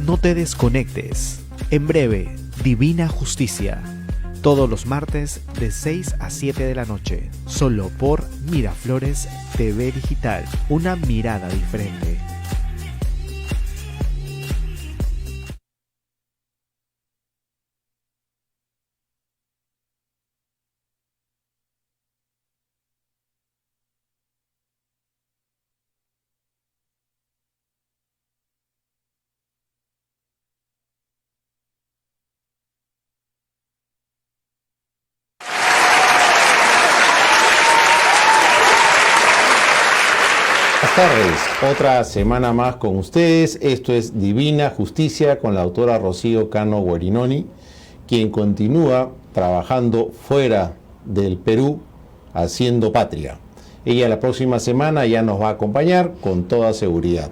No te desconectes. En breve, Divina Justicia. Todos los martes de 6 a 7 de la noche. Solo por Miraflores TV Digital. Una mirada diferente. Buenas tardes, otra semana más con ustedes. Esto es Divina Justicia con la autora Rocío Cano Guerinoni, quien continúa trabajando fuera del Perú, haciendo patria. Ella la próxima semana ya nos va a acompañar con toda seguridad.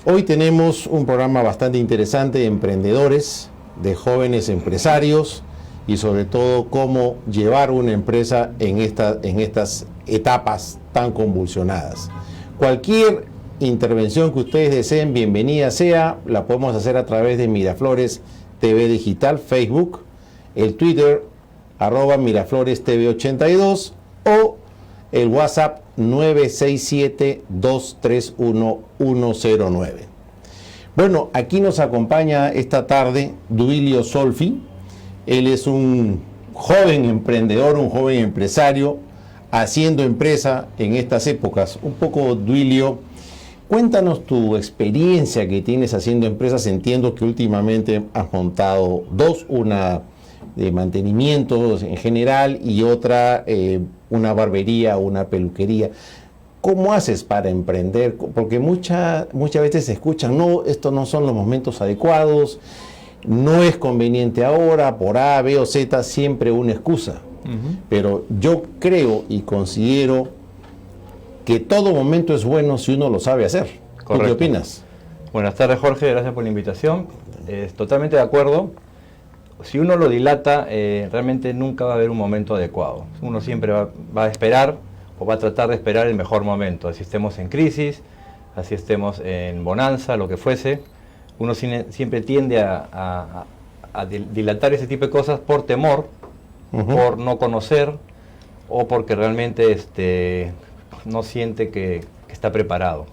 Hoy tenemos un programa bastante interesante de emprendedores, de jóvenes empresarios y sobre todo cómo llevar una empresa en estas etapas tan convulsionadas. Cualquier intervención que ustedes deseen, bienvenida sea, la podemos hacer a través de Miraflores TV Digital, Facebook, el Twitter, @MirafloresTV82 o el WhatsApp 967-231-109. Bueno, aquí nos acompaña esta tarde Duilio Solfi. Él es un joven emprendedor, un joven empresario, haciendo empresa en estas épocas. Un poco, Duilio, cuéntanos tu experiencia que tienes haciendo empresas. Entiendo que últimamente has montado dos, una de mantenimiento en general y otra una barbería o una peluquería. ¿Cómo haces para emprender? Porque muchas veces se escuchan, no, estos no son los momentos adecuados, no es conveniente ahora, por A, B o Z, siempre una excusa. Pero yo creo y considero que todo momento es bueno si uno lo sabe hacer. ¿Tú qué opinas? Buenas tardes, Jorge, gracias por la invitación. Totalmente de acuerdo. Si uno lo dilata, realmente nunca va a haber un momento adecuado. Uno siempre va a esperar o va a tratar de esperar el mejor momento. Así estemos en crisis, así estemos en bonanza, lo que fuese. Uno siempre tiende a dilatar ese tipo de cosas por temor, por no conocer o porque realmente no siente que está preparado.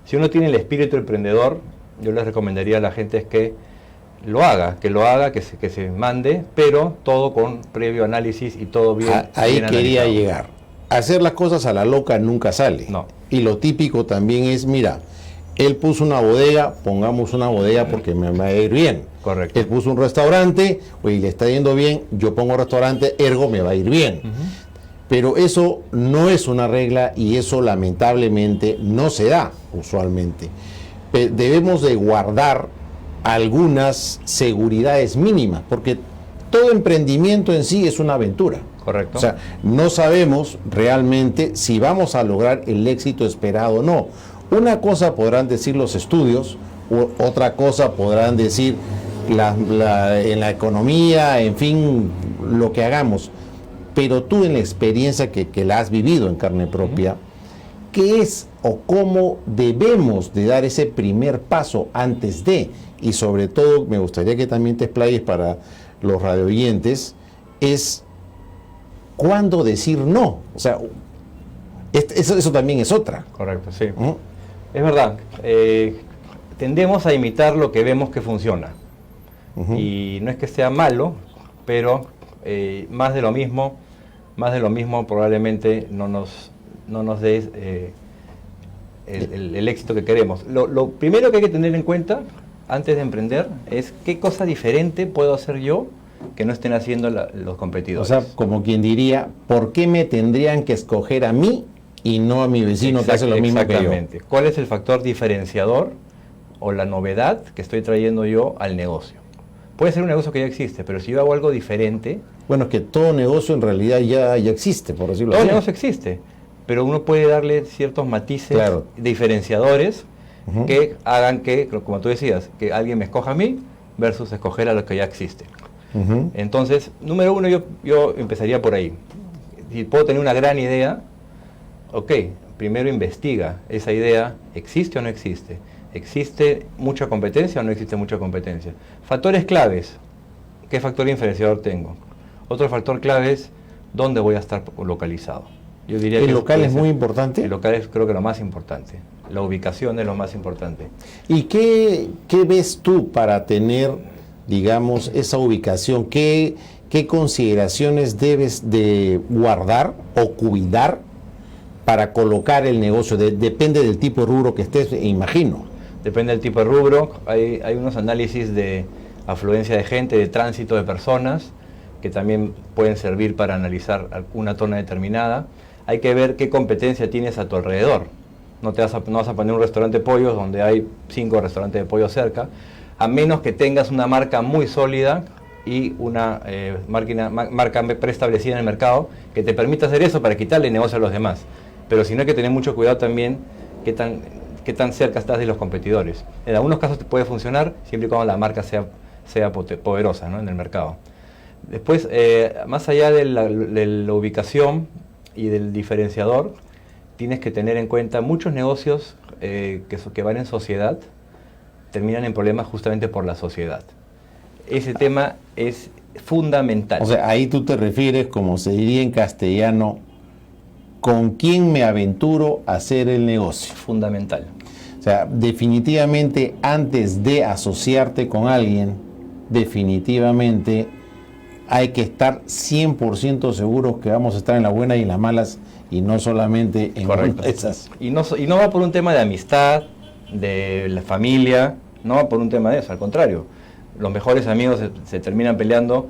Si uno tiene el espíritu emprendedor, yo les recomendaría a la gente es que lo haga, que se mande, pero todo con previo análisis y todo bien. Ahí bien quería analizado. llegar. Hacer las cosas a la loca nunca sale. No. Y lo típico también es, mira, él puso una bodega, pongamos una bodega porque me va a ir bien. Correcto. Él puso un restaurante, oye, le está yendo bien, yo pongo restaurante, ergo me va a ir bien. Pero eso no es una regla y eso lamentablemente no se da usualmente. Debemos de guardar algunas seguridades mínimas, porque todo emprendimiento en sí es una aventura. Correcto. O sea, no sabemos realmente si vamos a lograr el éxito esperado o no. Una cosa podrán decir los estudios, otra cosa podrán decir en la economía, en fin, lo que hagamos. Pero tú, en la experiencia que la has vivido en carne propia, ¿qué es o cómo debemos de dar ese primer paso antes de? Y sobre todo, me gustaría que también te explayes para los radioyentes, es cuándo decir no. O sea, eso también es otra. Correcto, sí. Es verdad, tendemos a imitar lo que vemos que funciona. Y no es que sea malo, pero más de lo mismo probablemente no nos dé el éxito que queremos. Lo primero que hay que tener en cuenta antes de emprender es qué cosa diferente puedo hacer yo que no estén haciendo los competidores. O sea, como quien diría, ¿por qué me tendrían que escoger a mí y no a mi vecino que hace lo mismo que yo? Exactamente. ¿Cuál es el factor diferenciador o la novedad que estoy trayendo yo al negocio? Puede ser un negocio que ya existe, pero si yo hago algo diferente... Bueno, es que todo negocio en realidad ya existe, por decirlo así. Todo negocio existe, pero uno puede darle ciertos matices diferenciadores que hagan que, como tú decías, que alguien me escoja a mí versus escoger a lo que ya existe. Entonces, número uno, yo empezaría por ahí. Si puedo tener una gran idea, ok, primero investiga, esa idea existe o no existe. ¿Existe mucha competencia o no existe mucha competencia? Factores claves. ¿Qué factor diferenciador tengo? Otro factor clave es dónde voy a estar localizado. Yo diría ¿El que local es muy importante? El local es, creo que, lo más importante. La ubicación es lo más importante. ¿Y qué ves tú para tener, digamos, esa ubicación? ¿Qué consideraciones debes de guardar o cuidar para colocar el negocio? Depende del tipo de rubro que estés, imagino. Depende del tipo de rubro. Hay unos análisis de afluencia de gente, de tránsito de personas, que también pueden servir para analizar una zona determinada. Hay que ver qué competencia tienes a tu alrededor. No vas a poner un restaurante de pollos donde hay 5 restaurantes de pollo cerca, a menos que tengas una marca muy sólida y una marca preestablecida en el mercado que te permita hacer eso para quitarle negocio a los demás. Pero si no, hay que tener mucho cuidado también qué tan cerca estás de los competidores. En algunos casos te puede funcionar siempre y cuando la marca sea poderosa, ¿no?, en el mercado. Después, más allá de la ubicación y del diferenciador, tienes que tener en cuenta muchos negocios que van en sociedad, terminan en problemas justamente por la sociedad. Ese tema es fundamental. O sea, ahí tú te refieres, como se diría en castellano, ¿con quién me aventuro a hacer el negocio? Fundamental. O sea, definitivamente antes de asociarte con alguien, definitivamente hay que estar 100% seguros que vamos a estar en las buenas y en las malas y no solamente en una de esas. Y no va por un tema de amistad, de la familia, no va por un tema de eso, al contrario. Los mejores amigos se terminan peleando,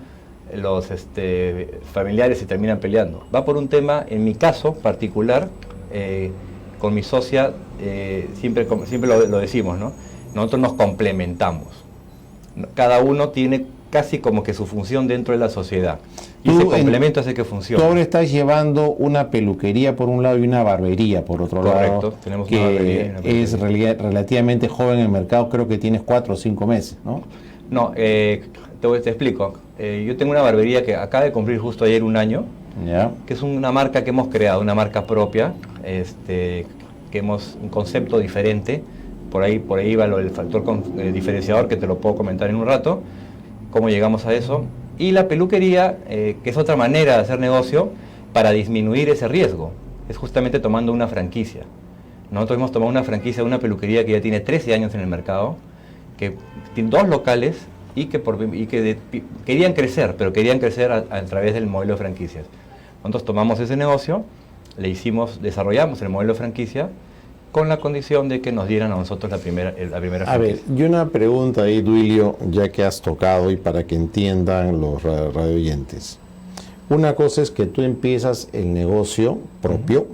los familiares se terminan peleando. Va por un tema, en mi caso particular, con mi socia, siempre lo decimos, ¿no? Nosotros nos complementamos. Cada uno tiene casi como que su función dentro de la sociedad. Y ese complemento hace que funcione. Tú ahora estás llevando una peluquería por un lado y una barbería por otro lado. Correcto, tenemos una barbería y una peluquería. Es relativamente joven en el mercado, creo que tienes 4 o 5 meses, ¿no? No, te explico. Yo tengo una barbería que acaba de cumplir justo ayer 1 año, ¿ya? Que es una marca que hemos creado, una marca propia, un concepto diferente. Por ahí va el factor diferenciador, que te lo puedo comentar en un rato, cómo llegamos a eso. Y la peluquería, que es otra manera de hacer negocio para disminuir ese riesgo, es justamente tomando una franquicia. Nosotros hemos tomado una franquicia de una peluquería que ya tiene 13 años en el mercado, que tiene 2 locales y que querían crecer, pero querían crecer a través del modelo de franquicias. Nosotros tomamos ese negocio, desarrollamos el modelo de franquicia, con la condición de que nos dieran a nosotros la primera franquicia. A ver, y una pregunta ahí, Duilio, ya que has tocado y para que entiendan los radioyentes. Una cosa es que tú empiezas el negocio propio,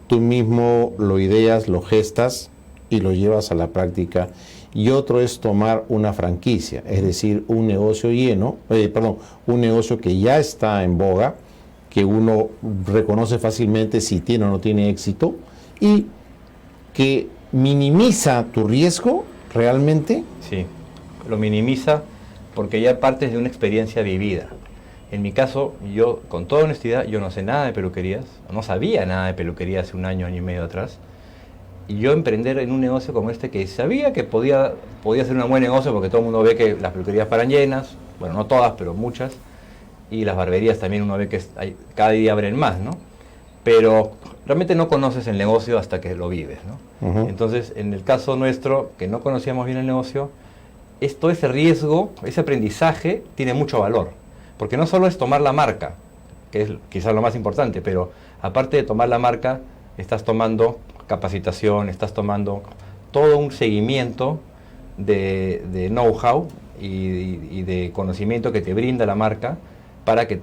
tú mismo lo ideas, lo gestas y lo llevas a la práctica. Y otro es tomar una franquicia, es decir, un negocio un negocio que ya está en boga, que uno reconoce fácilmente si tiene o no tiene éxito, y que minimiza tu riesgo realmente. Sí, lo minimiza porque ya partes de una experiencia vivida. En mi caso, yo, con toda honestidad, yo no sé nada de peluquerías, no sabía nada de peluquería hace 1 año y medio atrás. Y yo emprender en un negocio como este, que sabía que podía ser un buen negocio, porque todo el mundo ve que las peluquerías paran llenas, bueno, no todas, pero muchas, y las barberías también uno ve que cada día abren más, ¿no? Pero realmente no conoces el negocio hasta que lo vives, ¿no? Uh-huh. Entonces, en el caso nuestro, que no conocíamos bien el negocio, todo ese riesgo, ese aprendizaje tiene mucho valor, porque no solo es tomar la marca, que es quizás lo más importante, pero aparte de tomar la marca, estás tomando capacitación, estás tomando todo un seguimiento de know-how y de conocimiento que te brinda la marca para que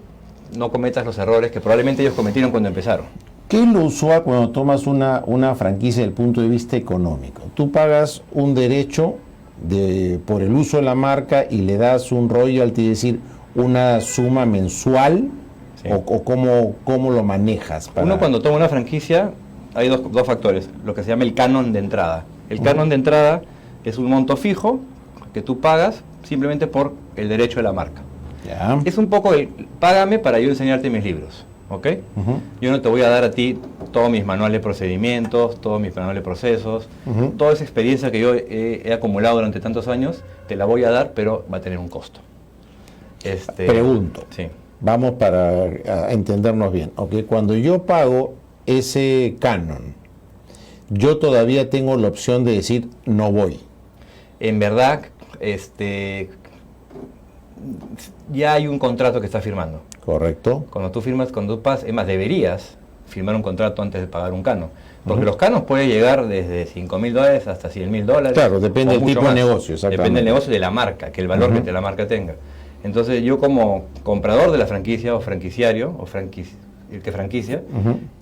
no cometas los errores que probablemente ellos cometieron cuando empezaron. ¿Qué es lo usual cuando tomas una franquicia desde el punto de vista económico? Tú pagas un derecho por el uso de la marca y le das un royalty, es decir, una suma mensual, sí. o cómo lo manejas. Uno, cuando toma una franquicia, hay dos factores, lo que se llama el canon de entrada. El canon de entrada es un monto fijo que tú pagas simplemente por el derecho de la marca. Ya. Es un poco págame para yo enseñarte mis libros. ¿ok? Yo no te voy a dar a ti todos mis manuales de procedimientos, todos mis manuales de procesos, toda esa experiencia que yo he acumulado durante tantos años, te la voy a dar, pero va a tener un costo. Pregunto, sí. Vamos para entendernos bien, ¿ok? Cuando yo pago ese canon, yo todavía tengo la opción de decir no voy. En verdad, ya hay un contrato que está firmando. Correcto. Cuando tú firmas, cuando tú pasas, es más, deberías firmar un contrato antes de pagar un canon. Porque los canos pueden llegar desde $5.000 hasta $100.000. Claro, depende del tipo de negocio, exactamente. Depende del negocio y de la marca, que el valor que la marca tenga. Entonces yo como comprador de la franquicia o franquiciario, o el que franquicia,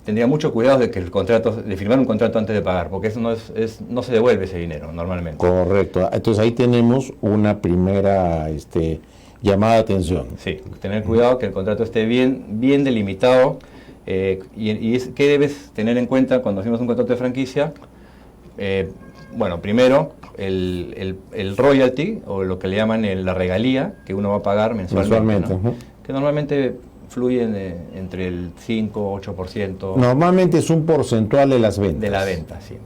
tendría mucho cuidado de que el contrato, de firmar un contrato antes de pagar, porque eso no se devuelve ese dinero normalmente. Correcto. Entonces ahí tenemos una primera llamada de atención. Sí, tener cuidado que el contrato esté bien delimitado. ¿Qué debes tener en cuenta cuando hacemos un contrato de franquicia? Bueno, primero, el royalty, o lo que le llaman la regalía, que uno va a pagar mensualmente. ¿No? Que normalmente fluye entre el 5 o 8%. Normalmente es un porcentual de las ventas. De la venta, sí.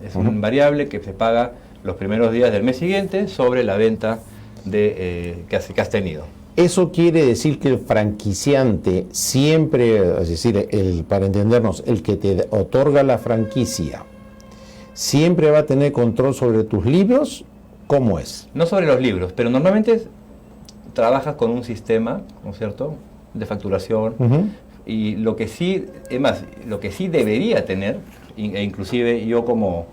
Es un variable que se paga los primeros días del mes siguiente sobre la venta que has tenido. Eso quiere decir que el franquiciante siempre, es decir, para entendernos, el que te otorga la franquicia, siempre va a tener control sobre tus libros. ¿Cómo es? No sobre los libros, pero normalmente trabajas con un sistema, ¿no es cierto?, de facturación. Y lo que sí, es más, lo que sí debería tener, e inclusive yo como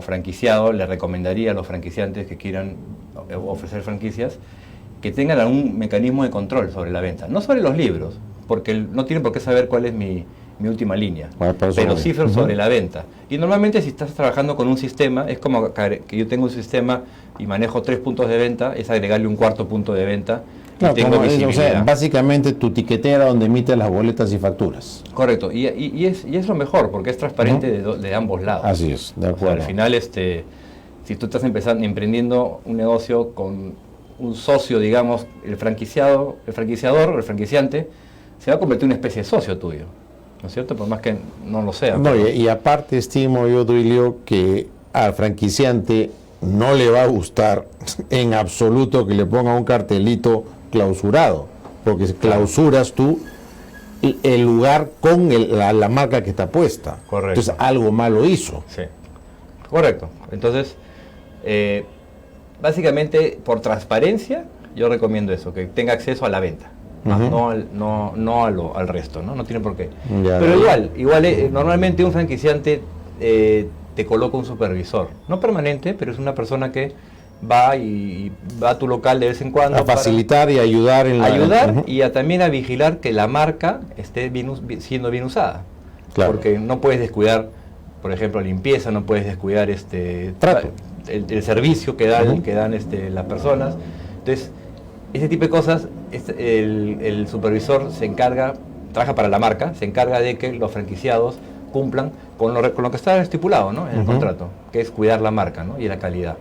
franquiciado le recomendaría a los franquiciantes que quieran ofrecer franquicias, que tengan algún mecanismo de control sobre la venta, no sobre los libros, porque no tienen por qué saber cuál es mi última línea, pero sí sobre la venta. Y normalmente si estás trabajando con un sistema, es como que yo tengo un sistema y manejo 3 puntos de venta, es agregarle un 4.º punto de venta. Claro, y tengo visibilidad. O sea, básicamente tu tiquetera donde emites las boletas y facturas. Correcto, y es lo mejor, porque es transparente de ambos lados. Así es, de acuerdo. O sea, al final, si tú estás emprendiendo un negocio con un socio, digamos, el franquiciador o el franquiciante, se va a convertir en una especie de socio tuyo, ¿no es cierto? Por más que no lo sea. No, y aparte estimo yo, Duilio, que al franquiciante no le va a gustar en absoluto que le ponga un cartelito clausurado, porque clausuras tú el lugar con la marca que está puesta. Correcto. Entonces algo malo hizo. Sí, correcto. Entonces, básicamente, por transparencia, yo recomiendo eso, que tenga acceso a la venta, no al resto, ¿no? No tiene por qué. Ya, pero igual normalmente un franquiciante te coloca un supervisor, no permanente, pero es una persona que va a tu local de vez en cuando a facilitar y ayudar y también a vigilar que la marca esté siendo bien usada. Claro. Porque no puedes descuidar, por ejemplo, limpieza, no puedes descuidar trato. El servicio que dan las personas. Entonces, ese tipo de cosas, el supervisor trabaja para la marca, se encarga de que los franquiciados cumplan con lo que está estipulado, ¿no?, en el contrato, que es cuidar la marca, ¿no?, y la calidad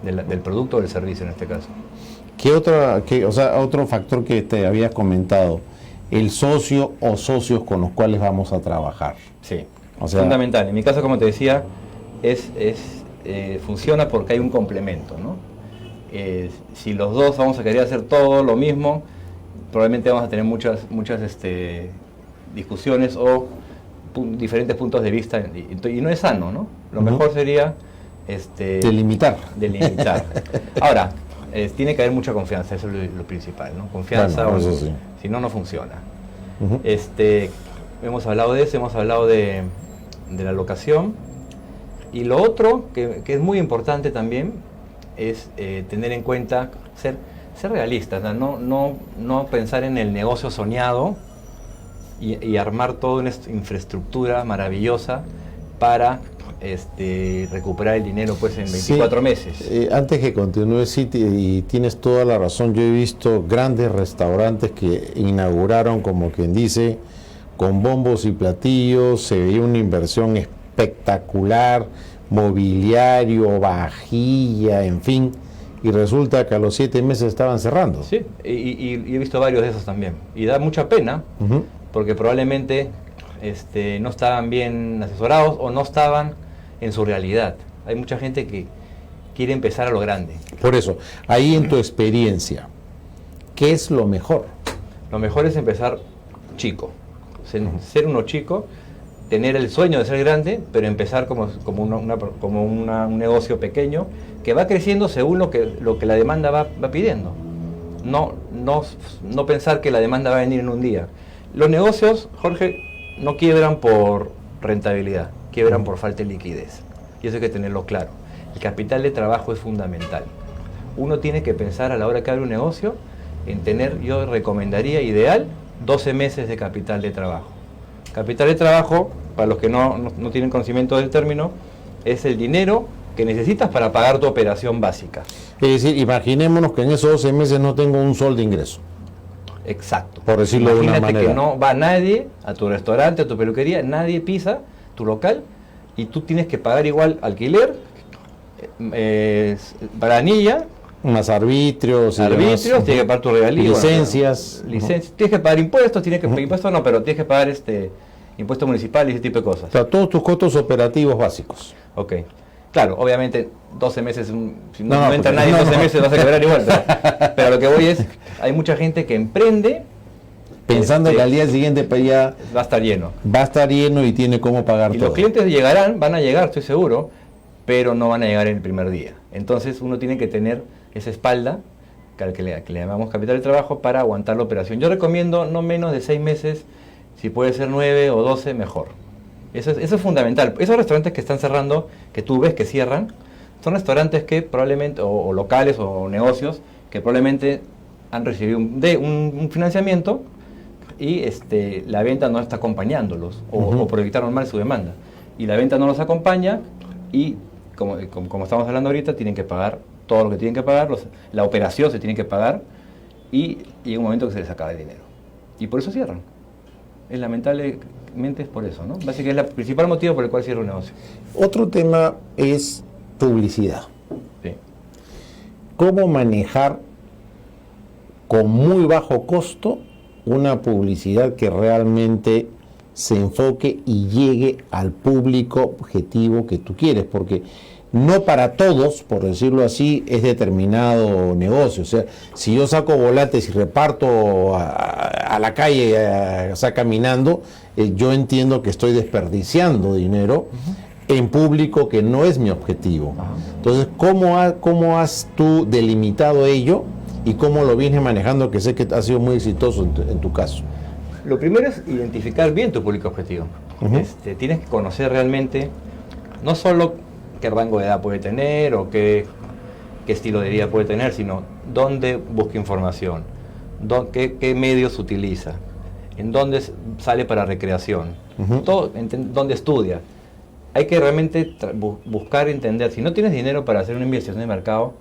del producto o del servicio en este caso. Otro factor que te había comentado, el socio o socios con los cuales vamos a trabajar. Sí, fundamental. En mi caso, como te decía, funciona porque hay un complemento, ¿no? Si los dos vamos a querer hacer todo lo mismo, probablemente vamos a tener muchas discusiones o diferentes puntos de vista, y no es sano, ¿no? Lo mejor sería delimitar. Ahora, tiene que haber mucha confianza, eso es lo principal, ¿no? Confianza, bueno, eso sí. Si no funciona. Hemos hablado de eso, hemos hablado de la locación, y lo otro que es muy importante también es tener en cuenta ser realistas, no pensar en el negocio soñado y armar toda una infraestructura maravillosa para recuperar el dinero pues en 24 meses. Antes que continúe, sí, y tienes toda la razón, yo he visto grandes restaurantes que inauguraron, como quien dice, con bombos y platillos, se veía una inversión espectacular, mobiliario, vajilla, en fin, y resulta que a los 7 meses estaban cerrando. Sí, y he visto varios de esos también, y da mucha pena, porque probablemente no estaban bien asesorados o no estaban en su realidad. Hay mucha gente que quiere empezar a lo grande. Por eso, ahí en tu experiencia, ¿qué es lo mejor? Lo mejor es empezar chico, ser uno chico, tener el sueño de ser grande, pero empezar como un negocio pequeño que va creciendo según lo que la demanda va pidiendo. No pensar que la demanda va a venir en un día. Los negocios, Jorge, no quiebran por rentabilidad, quiebran por falta de liquidez. Y eso hay que tenerlo claro. El capital de trabajo es fundamental. Uno tiene que pensar a la hora que abre un negocio en tener, yo recomendaría ideal, 12 meses de capital de trabajo. Capital de trabajo, para los que no tienen conocimiento del término, es el dinero que necesitas para pagar tu operación básica. Es decir, imaginémonos que en esos 12 meses no tengo un sol de ingreso. Exacto. Por decirlo de una Imagínate manera. que no va nadie a tu restaurante, a tu peluquería, nadie pisa tu local y tú tienes que pagar igual alquiler, planilla, Más arbitrios. tienes que pagar tu regalía, licencias. tienes que pagar impuestos, impuestos no, pero tienes que pagar impuestos municipales y ese tipo de cosas. O sea, todos tus costos operativos básicos. Ok. Claro, obviamente 12 meses, si no No, entra pues, nadie en no, 12 no. meses vas a quebrar igual. Pero lo que voy es, hay mucha gente que emprende Pensando que al día siguiente pues, ya va a estar lleno. va a estar lleno y tiene cómo pagar Y todo. los clientes van a llegar, estoy seguro, pero no van a llegar en el primer día. Entonces uno tiene que tener esa espalda, que le llamamos capital de trabajo, para aguantar la operación. Yo recomiendo no menos de 6 meses, si puede ser 9 o 12, mejor. Eso es fundamental. Esos restaurantes que están cerrando, que tú ves que cierran, son restaurantes que probablemente, o locales o negocios, que probablemente han recibido un financiamiento y la venta no está acompañándolos, o proyectaron mal su demanda. Y la venta no los acompaña y, como estamos hablando ahorita, tienen que pagar todo lo que tienen que pagar, la operación se tiene que pagar y llega un momento que se les acaba el dinero. Y por eso cierran. Es lamentablemente es por eso, ¿no? Básicamente es el principal motivo por el cual cierra un negocio. Otro tema es publicidad. Sí. ¿Cómo manejar con muy bajo costo una publicidad que realmente se enfoque y llegue al público objetivo que tú quieres? Porque no para todos, por decirlo así, es determinado negocio. O sea, si yo saco volantes y reparto a la calle, o sea, caminando, yo entiendo que estoy desperdiciando dinero en público que no es mi objetivo. Entonces, ¿cómo has tú delimitado ello y cómo lo vienes manejando, que sé que ha sido muy exitoso en tu caso? Lo primero es identificar bien tu público objetivo. Tienes que conocer realmente, no solo qué rango de edad puede tener o qué estilo de vida puede tener, sino dónde busca información, qué medios utiliza, en dónde sale para recreación, dónde estudia. Hay que realmente buscar entender. Si no tienes dinero para hacer una investigación de mercado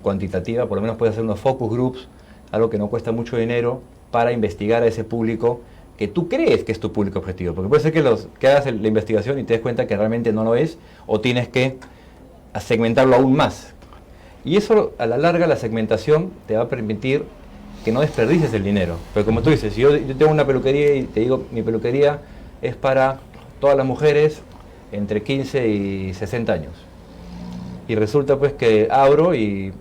cuantitativa, por lo menos puedes hacer unos focus groups, algo que no cuesta mucho dinero, para investigar a ese público que tú crees que es tu público objetivo. Porque puede ser que hagas la investigación y te des cuenta que realmente no lo es, o tienes que segmentarlo aún más. Y eso, a la larga, la segmentación te va a permitir que no desperdicies el dinero. Pero como tú dices, si yo tengo una peluquería y te digo, mi peluquería es para todas las mujeres entre 15 y 60 años. Y resulta pues que abro y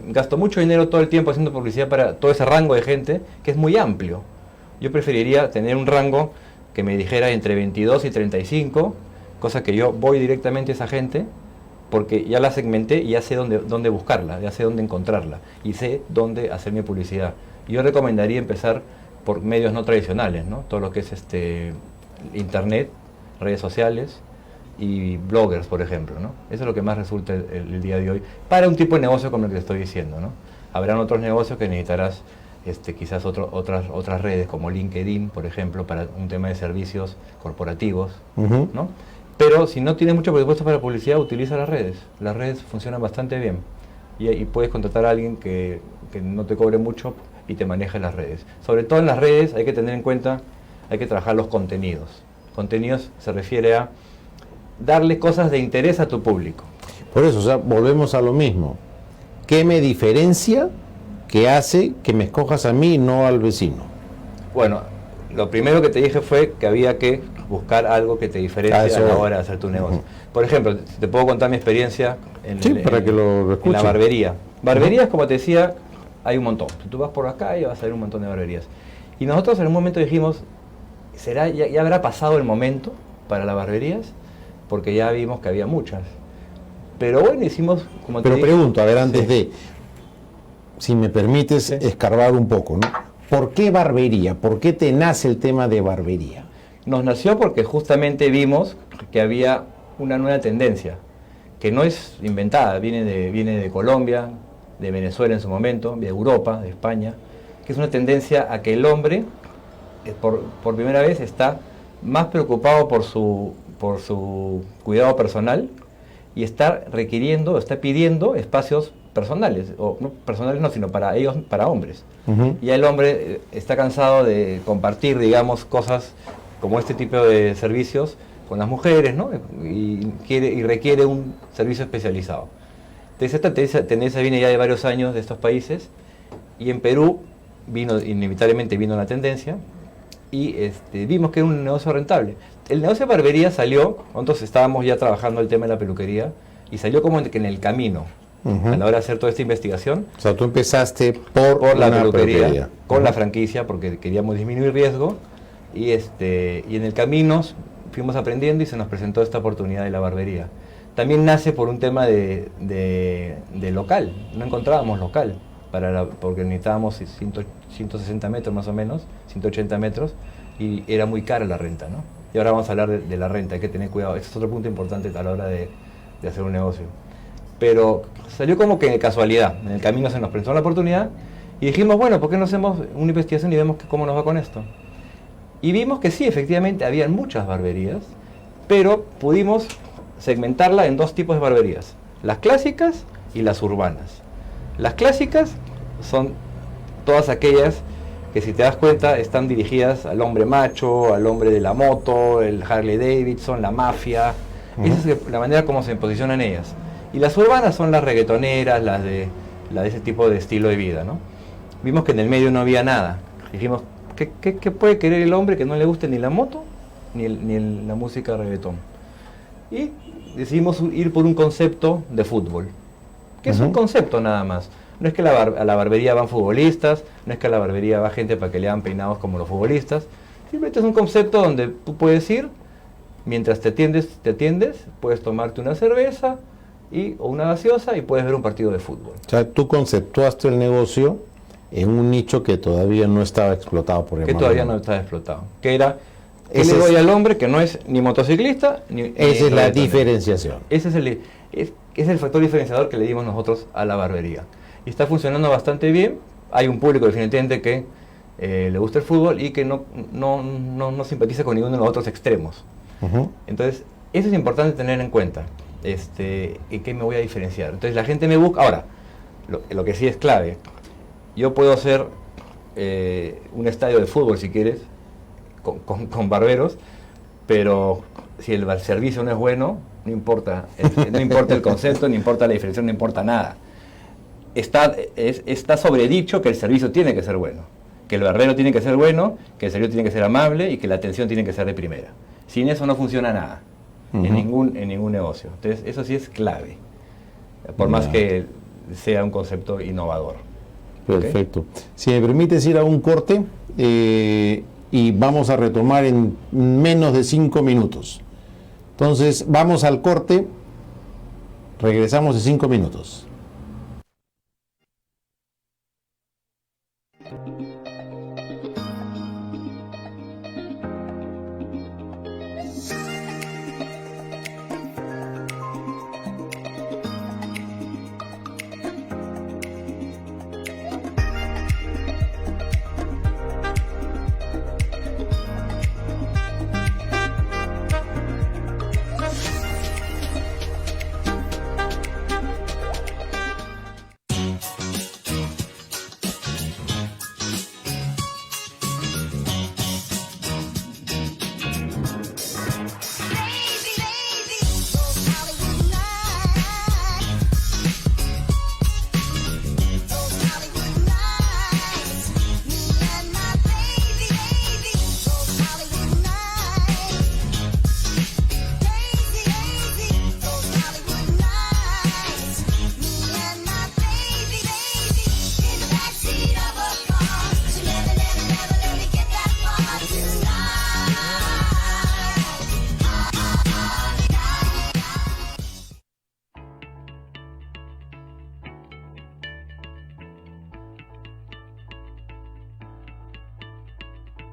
gasto mucho dinero todo el tiempo haciendo publicidad para todo ese rango de gente, que es muy amplio. Yo preferiría tener un rango que me dijera entre 22 y 35, cosa que yo voy directamente a esa gente, porque ya la segmenté y ya sé dónde buscarla, ya sé dónde encontrarla, y sé dónde hacer mi publicidad. Yo recomendaría empezar por medios no tradicionales, ¿no? Todo lo que es internet, redes sociales y bloggers, por ejemplo, ¿no? Eso es lo que más resulta el día de hoy para un tipo de negocio como el que te estoy diciendo, ¿no? Habrán otros negocios que necesitarás quizás otras redes como LinkedIn, por ejemplo, para un tema de servicios corporativos, ¿no? Pero si no tienes mucho presupuesto para publicidad, utiliza las redes. Las redes funcionan bastante bien y puedes contratar a alguien que no te cobre mucho y te maneje las redes. Sobre todo en las redes hay que tener en cuenta, hay que trabajar los contenidos. Contenidos se refiere a darle cosas de interés a tu público. Por eso, o sea, volvemos a lo mismo. ¿Qué me diferencia que hace que me escojas a mí y no al vecino? Bueno, lo primero que te dije fue que había que buscar algo que te diferencie a la hora de hacer tu negocio. Por ejemplo, te puedo contar mi experiencia para que lo en la barbería. Barberías, como te decía, hay un montón. Si tú vas por acá y vas a ver un montón de barberías. Y nosotros en un momento dijimos, ya habrá pasado el momento para las barberías? Porque ya vimos que había muchas. Pero bueno, hicimos, como te Pero dije, pregunto, a ver, antes de, si me permites, escarbar un poco, ¿no? ¿Por qué barbería? ¿Por qué te nace el tema de barbería? Nos nació porque justamente vimos que había una nueva tendencia, que no es inventada, viene de Colombia, de Venezuela en su momento, de Europa, de España, que es una tendencia a que el hombre, por primera vez, está más preocupado por su cuidado personal y está requiriendo, está pidiendo espacios personales, o no personales no, sino para ellos, para hombres. Y el hombre está cansado de compartir, digamos, cosas como este tipo de servicios con las mujeres, ¿no? Y requiere un servicio especializado. Entonces esta tendencia viene ya de varios años de estos países, y en Perú inevitablemente vino la tendencia, y vimos que era un negocio rentable. El negocio de barbería salió, nosotros estábamos ya trabajando el tema de la peluquería, y salió como que en el camino, a la hora de hacer toda esta investigación. O sea, tú empezaste por la peluquería, con la franquicia, porque queríamos disminuir riesgo, y en el camino fuimos aprendiendo y se nos presentó esta oportunidad de la barbería. También nace por un tema de local, no encontrábamos local, porque necesitábamos 160 metros más o menos, 180 metros, y era muy cara la renta, ¿no? Y ahora vamos a hablar de la renta, hay que tener cuidado, ese es otro punto importante a la hora de hacer un negocio. Pero salió como que de casualidad, en el camino se nos presentó la oportunidad, y dijimos, bueno, ¿por qué no hacemos una investigación y vemos cómo nos va con esto? Y vimos que sí, efectivamente, habían muchas barberías, pero pudimos segmentarla en dos tipos de barberías, las clásicas y las urbanas. Las clásicas son todas aquellas que, si te das cuenta, están dirigidas al hombre macho, al hombre de la moto, el Harley Davidson, la mafia. Esa es la manera como se posicionan ellas. Y las urbanas son las reggaetoneras, las de ese tipo de estilo de vida, ¿no? Vimos que en el medio no había nada. Dijimos, ¿qué puede querer el hombre que no le guste ni la moto ni la música reggaetón? Y decidimos ir por un concepto de fútbol, que es un concepto nada más. No es que a la barbería van futbolistas, no es que a la barbería va gente para que le hagan peinados como los futbolistas. Simplemente es un concepto donde tú puedes ir, mientras te atiendes, puedes tomarte una cerveza o una gaseosa y puedes ver un partido de fútbol. O sea, tú conceptuaste el negocio en un nicho que todavía no estaba explotado por el que todavía no estaba explotado. Que era, ¿qué le doy al hombre que no es ni motociclista ni esa es la diferenciación. Ese es el factor diferenciador que le dimos nosotros a la barbería. Y está funcionando bastante bien. Hay un público definitivamente que le gusta el fútbol y que no simpatiza con ninguno de los otros extremos. Entonces, eso es importante tener en cuenta. ¿En qué me voy a diferenciar? Entonces la gente me busca. Ahora, lo que sí es clave, yo puedo hacer un estadio de fútbol si quieres, con barberos, pero si el servicio no es bueno, no importa el concepto, no importa la diferenciación, no importa nada. Está sobredicho que el servicio tiene que ser bueno, que el barbero tiene que ser bueno, que el servicio tiene que ser amable y que la atención tiene que ser de primera. Sin eso no funciona nada, en ningún negocio. Entonces eso sí es clave, por más que sea un concepto innovador. Perfecto. ¿Okay? Si me permites ir a un corte y vamos a retomar en menos de 5 minutos. Entonces vamos al corte, regresamos en 5 minutos.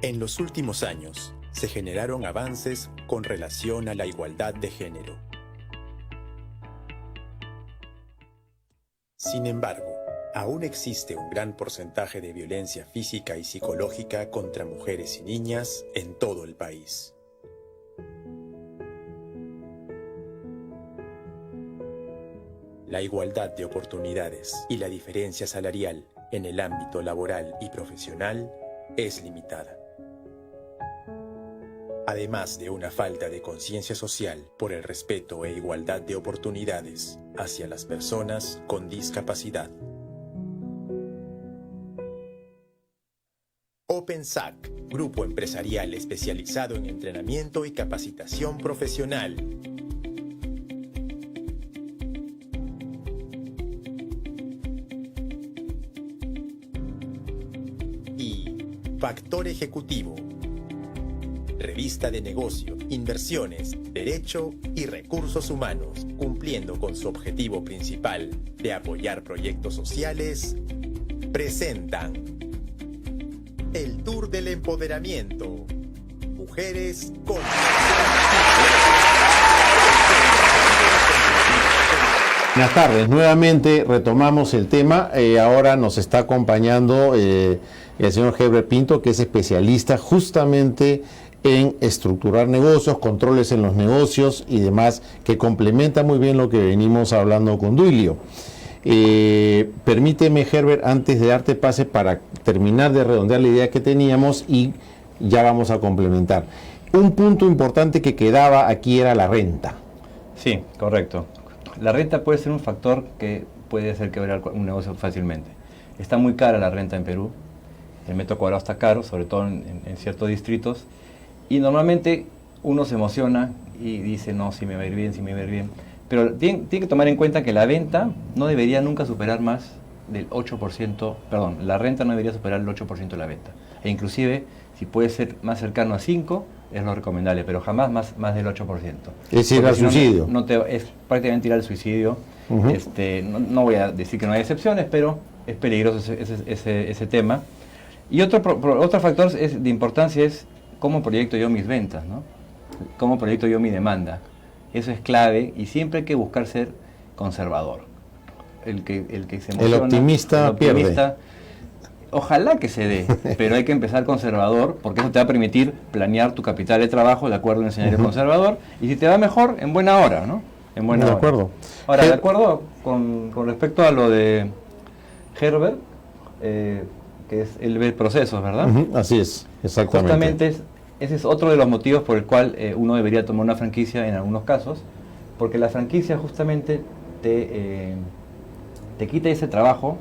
En los últimos años, se generaron avances con relación a la igualdad de género. Sin embargo, aún existe un gran porcentaje de violencia física y psicológica contra mujeres y niñas en todo el país. La igualdad de oportunidades y la diferencia salarial en el ámbito laboral y profesional es limitada. Además de una falta de conciencia social por el respeto e igualdad de oportunidades hacia las personas con discapacidad. OpenSAC, grupo empresarial especializado en entrenamiento y capacitación profesional. Y Factor Ejecutivo, revista de negocio, inversiones, derecho y recursos humanos, cumpliendo con su objetivo principal de apoyar proyectos sociales, presentan el Tour del Empoderamiento. Mujeres con... Buenas tardes, nuevamente retomamos el tema. Ahora nos está acompañando el señor Herbert Pinto, que es especialista justamente en estructurar negocios, controles en los negocios y demás, que complementa muy bien lo que venimos hablando con Duilio. Permíteme, Herbert, antes de darte pase para terminar de redondear la idea que teníamos y ya vamos a complementar. Un punto importante que quedaba aquí era la renta. Sí, correcto. La renta puede ser un factor que puede hacer quebrar un negocio fácilmente. Está muy cara la renta en Perú, el metro cuadrado está caro, sobre todo en ciertos distritos, y normalmente uno se emociona y dice, no, si me va a ir bien, si me va a ir bien. Pero tiene que tomar en cuenta que la venta no debería nunca superar más del 8%, perdón, la renta no debería superar el 8% de la venta. E inclusive, si puede ser más cercano a 5%, es lo recomendable, pero jamás más del 8%. Es decir, al suicidio. Es prácticamente ir al suicidio. No voy a decir que no hay excepciones, pero es peligroso ese tema. Y otro factor de importancia es cómo proyecto yo mis ventas, ¿no? Cómo proyecto yo mi demanda. Eso es clave y siempre hay que buscar ser conservador. El que se emociona, el optimista pierde. Ojalá que se dé, pero hay que empezar conservador, porque eso te va a permitir planear tu capital de trabajo de acuerdo a un escenario conservador, y si te va mejor, en buena hora, ¿no? En buena hora. Acuerdo. Ahora, de acuerdo con respecto a lo de Herbert, que es el ver procesos, ¿verdad? Así es, exactamente. Justamente ese es otro de los motivos por el cual uno debería tomar una franquicia en algunos casos, porque la franquicia justamente te quita ese trabajo,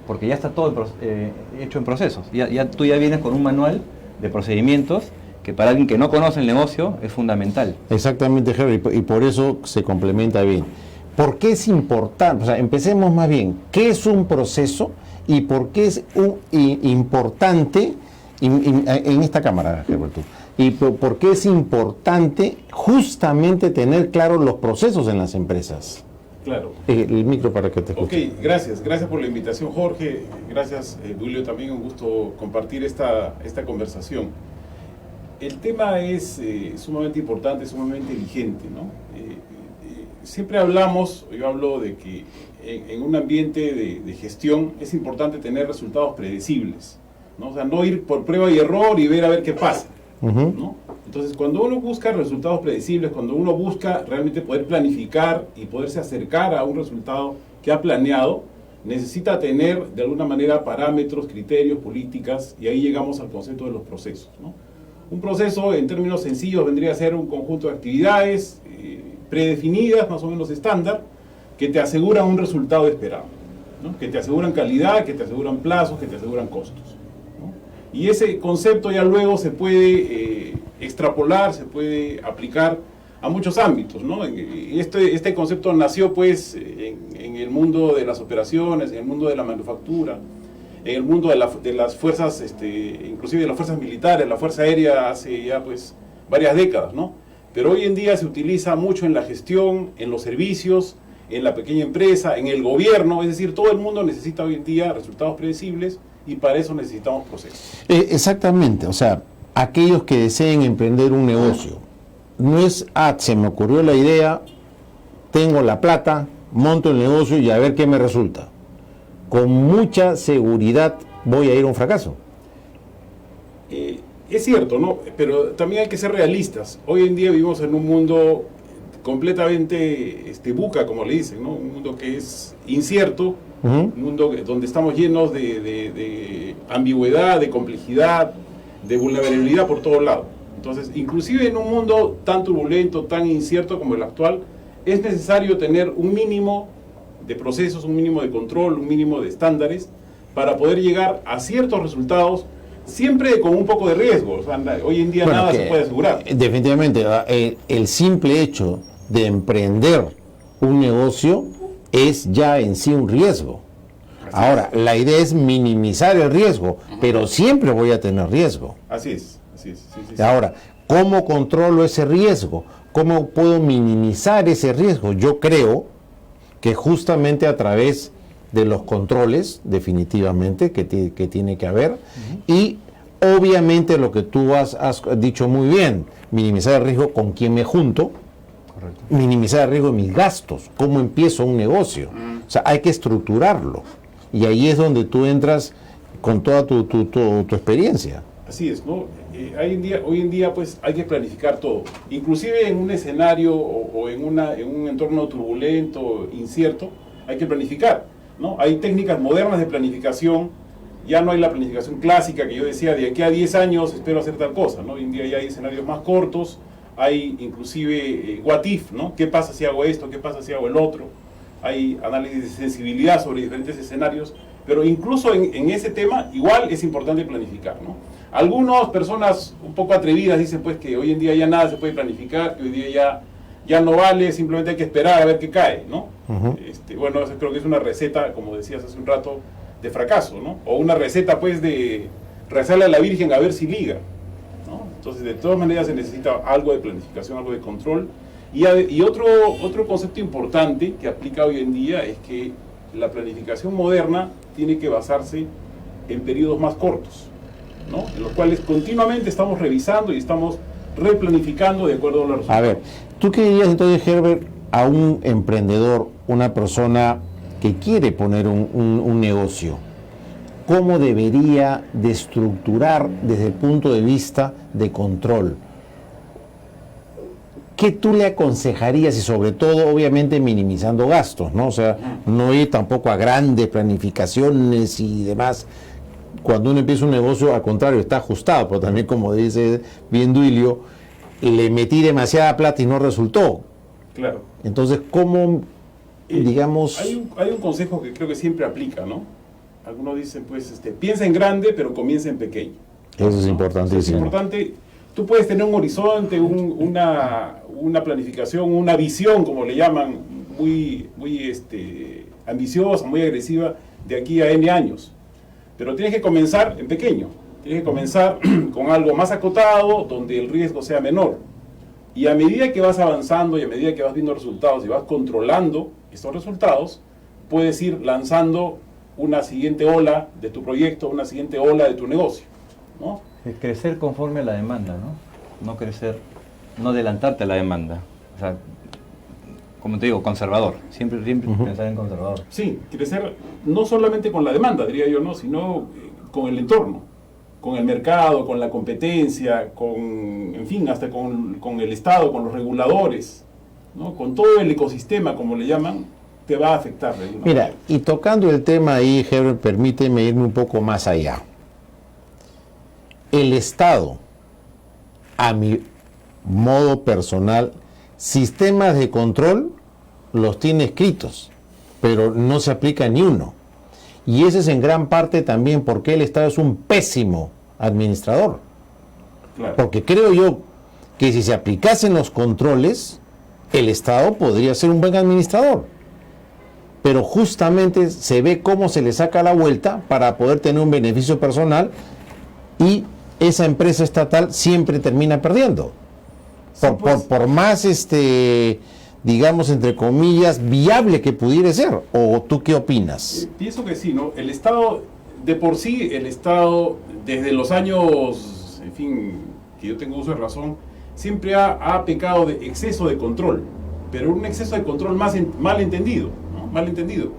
porque ya está todo hecho en procesos. Tú ya vienes con un manual de procedimientos que para alguien que no conoce el negocio es fundamental. Exactamente, Herbert, y por eso se complementa bien. ¿Por qué es importante? O sea, empecemos más bien. ¿Qué es un proceso y por qué es importante en esta cámara, Herbert? ¿Y por qué es importante justamente tener claros los procesos en las empresas? Claro. El micro para que te escuche. Ok, gracias por la invitación, Jorge. Gracias, Duilio, también un gusto compartir esta conversación. El tema es sumamente importante, sumamente vigente, ¿no? Siempre yo hablo de que en un ambiente de gestión es importante tener resultados predecibles, ¿no? O sea, no ir por prueba y error y ver a ver qué pasa, ¿no? Entonces, cuando uno busca resultados predecibles, cuando uno busca realmente poder planificar y poderse acercar a un resultado que ha planeado, necesita tener de alguna manera parámetros, criterios, políticas, y ahí llegamos al concepto de los procesos, ¿no? Un proceso, en términos sencillos, vendría a ser un conjunto de actividades predefinidas, más o menos estándar, que te aseguran un resultado esperado, ¿no? Que te aseguran calidad, que te aseguran plazos, que te aseguran costos, ¿no? Y ese concepto ya luego se puede extrapolar, se puede aplicar a muchos ámbitos, ¿no? Este concepto nació pues en el mundo de las operaciones, en el mundo de la manufactura, en el mundo de las fuerzas, inclusive de las fuerzas militares, la fuerza aérea hace ya pues varias décadas, ¿no? Pero hoy en día se utiliza mucho en la gestión, en los servicios, en la pequeña empresa, en el gobierno, es decir, todo el mundo necesita hoy en día resultados predecibles y para eso necesitamos procesos. Exactamente, o sea, aquellos que deseen emprender un negocio, no es, se me ocurrió la idea, tengo la plata, monto el negocio y a ver qué me resulta. Con mucha seguridad voy a ir a un fracaso. Es cierto, ¿no? Pero también hay que ser realistas. Hoy en día vivimos en un mundo completamente buca, como le dicen, ¿no? Un mundo que es incierto, un mundo donde estamos llenos de ambigüedad, de complejidad, de vulnerabilidad por todos lados. Entonces, inclusive en un mundo tan turbulento, tan incierto como el actual, es necesario tener un mínimo de procesos, un mínimo de control, un mínimo de estándares para poder llegar a ciertos resultados, siempre con un poco de riesgo. O sea, hoy en día nada se puede asegurar. Definitivamente, el simple hecho de emprender un negocio es ya en sí un riesgo. Ahora, la idea es minimizar el riesgo, pero siempre voy a tener riesgo. Así es. Sí. Ahora, ¿cómo controlo ese riesgo? ¿Cómo puedo minimizar ese riesgo? Yo creo que justamente a través de los controles, definitivamente, que tiene que haber, y obviamente lo que tú has dicho muy bien, minimizar el riesgo con quién me junto, correcto, minimizar el riesgo de mis gastos, cómo empiezo un negocio. O sea, hay que estructurarlo, y ahí es donde tú entras con toda tu experiencia. Así es, ¿no? Hoy en día pues hay que planificar todo, inclusive en un escenario o en un entorno turbulento, incierto, hay que planificar, ¿no? Hay técnicas modernas de planificación, ya no hay la planificación clásica que yo decía, de aquí a 10 años espero hacer tal cosa, ¿no? Hoy en día ya hay escenarios más cortos, hay inclusive what if, ¿no? ¿Qué pasa si hago esto? ¿Qué pasa si hago el otro? Hay análisis de sensibilidad sobre diferentes escenarios, pero incluso en ese tema igual es importante planificar, ¿no? Algunas personas un poco atrevidas dicen pues que hoy en día ya nada se puede planificar, que hoy día ya no vale, simplemente hay que esperar a ver qué cae, ¿no? Bueno, eso creo que es una receta, como decías hace un rato, de fracaso, ¿no? O una receta pues de rezarle a la Virgen a ver si liga, ¿no? Entonces de todas maneras se necesita algo de planificación, algo de control. Y otro concepto importante que aplica hoy en día es que la planificación moderna tiene que basarse en periodos más cortos, ¿no? En los cuales continuamente estamos revisando y estamos replanificando de acuerdo a los resultados. A ver, ¿tú qué dirías entonces, Herbert, a un emprendedor, una persona que quiere poner un negocio? ¿Cómo debería de estructurar desde el punto de vista de control? ¿Qué tú le aconsejarías? Y sobre todo, obviamente, minimizando gastos, ¿no? O sea, no ir tampoco a grandes planificaciones y demás. Cuando uno empieza un negocio, al contrario, está ajustado, pero también, como dice bien Duilio, le metí demasiada plata y no resultó. Claro. Entonces, ¿cómo, digamos...? Hay un consejo que creo que siempre aplica, ¿no? Algunos dicen, pues, piensa en grande, pero comienza en pequeño. Eso es importantísimo. Es importante. Tú puedes tener un horizonte, una planificación, una visión, como le llaman, muy ambiciosa, muy agresiva, de aquí a N años. Pero tienes que comenzar en pequeño. Tienes que comenzar con algo más acotado, donde el riesgo sea menor. Y a medida que vas avanzando y a medida que vas viendo resultados y vas controlando estos resultados, puedes ir lanzando una siguiente ola de tu proyecto, una siguiente ola de tu negocio, ¿no? Crecer conforme a la demanda, ¿no? No crecer, no adelantarte a la demanda. O sea, como te digo, conservador. Siempre pensar en conservador. Sí, crecer no solamente con la demanda, diría yo, ¿no? Sino con el entorno, con el mercado, con la competencia, en fin, hasta con el Estado, con los reguladores, ¿no? Con todo el ecosistema, como le llaman, te va a afectar. Mira, y tocando el tema ahí, Herbert, permíteme irme un poco más allá. El Estado, a mi modo personal, sistemas de control los tiene escritos, pero no se aplica ni uno. Y ese es en gran parte también porque el Estado es un pésimo administrador. Claro. Porque creo yo que si se aplicasen los controles, el Estado podría ser un buen administrador. Pero justamente se ve cómo se le saca la vuelta para poder tener un beneficio personal y esa empresa estatal siempre termina perdiendo. Por más, digamos, entre comillas, viable que pudiera ser. ¿O tú qué opinas? Pienso que sí, ¿no? El Estado de por sí el Estado, desde los años, en fin, que yo tengo uso de razón, siempre ha pecado de exceso de control, pero un exceso de control mal entendido, ¿no? Mal entendido.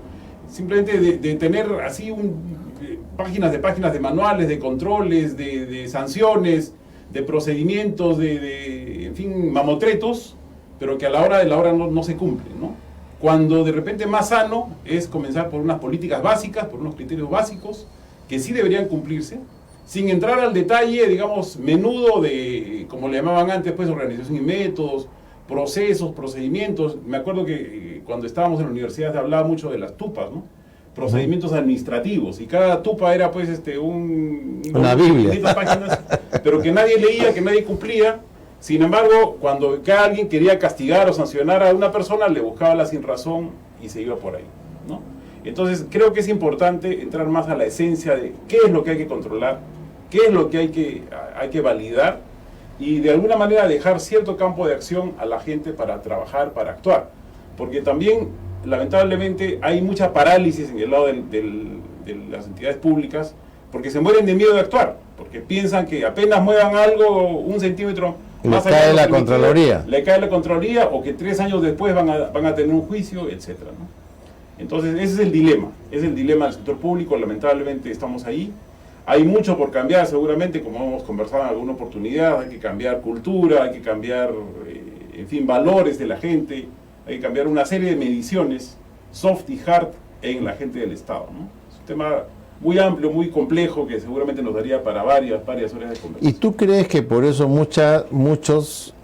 Simplemente de tener así páginas de manuales, de controles, de sanciones, de procedimientos, en fin, mamotretos, pero que a la hora de la hora no se cumplen, ¿no? Cuando de repente más sano es comenzar por unas políticas básicas, por unos criterios básicos, que sí deberían cumplirse, sin entrar al detalle, digamos, menudo de, como le llamaban antes, pues, organización y métodos, procesos, procedimientos. Me acuerdo que cuando estábamos en la universidad se hablaba mucho de las tupas, ¿no? Procedimientos administrativos, y cada tupa era, pues, una Biblia, 500 páginas, pero que nadie leía, que nadie cumplía. Sin embargo, cuando alguien quería castigar o sancionar a una persona, le buscaba la sinrazón y se iba por ahí, ¿no? Entonces, creo que es importante entrar más a la esencia de qué es lo que hay que controlar, qué es lo que hay que validar, y de alguna manera dejar cierto campo de acción a la gente para trabajar, para actuar. Porque también, lamentablemente, hay mucha parálisis en el lado de las entidades públicas, porque se mueren de miedo de actuar, porque piensan que apenas muevan algo, 1 centímetro, le cae la Contraloría. Le cae la Contraloría, o que 3 años después van a tener un juicio, etcétera, ¿no? Entonces, ese es el dilema del sector público. Lamentablemente estamos ahí. Hay mucho por cambiar, seguramente, como hemos conversado en alguna oportunidad. Hay que cambiar cultura, hay que cambiar, en fin, valores de la gente, hay que cambiar una serie de mediciones, soft y hard, en la gente del Estado, ¿no? Es un tema muy amplio, muy complejo, que seguramente nos daría para varias horas de conversación. ¿Y tú crees que por eso muchos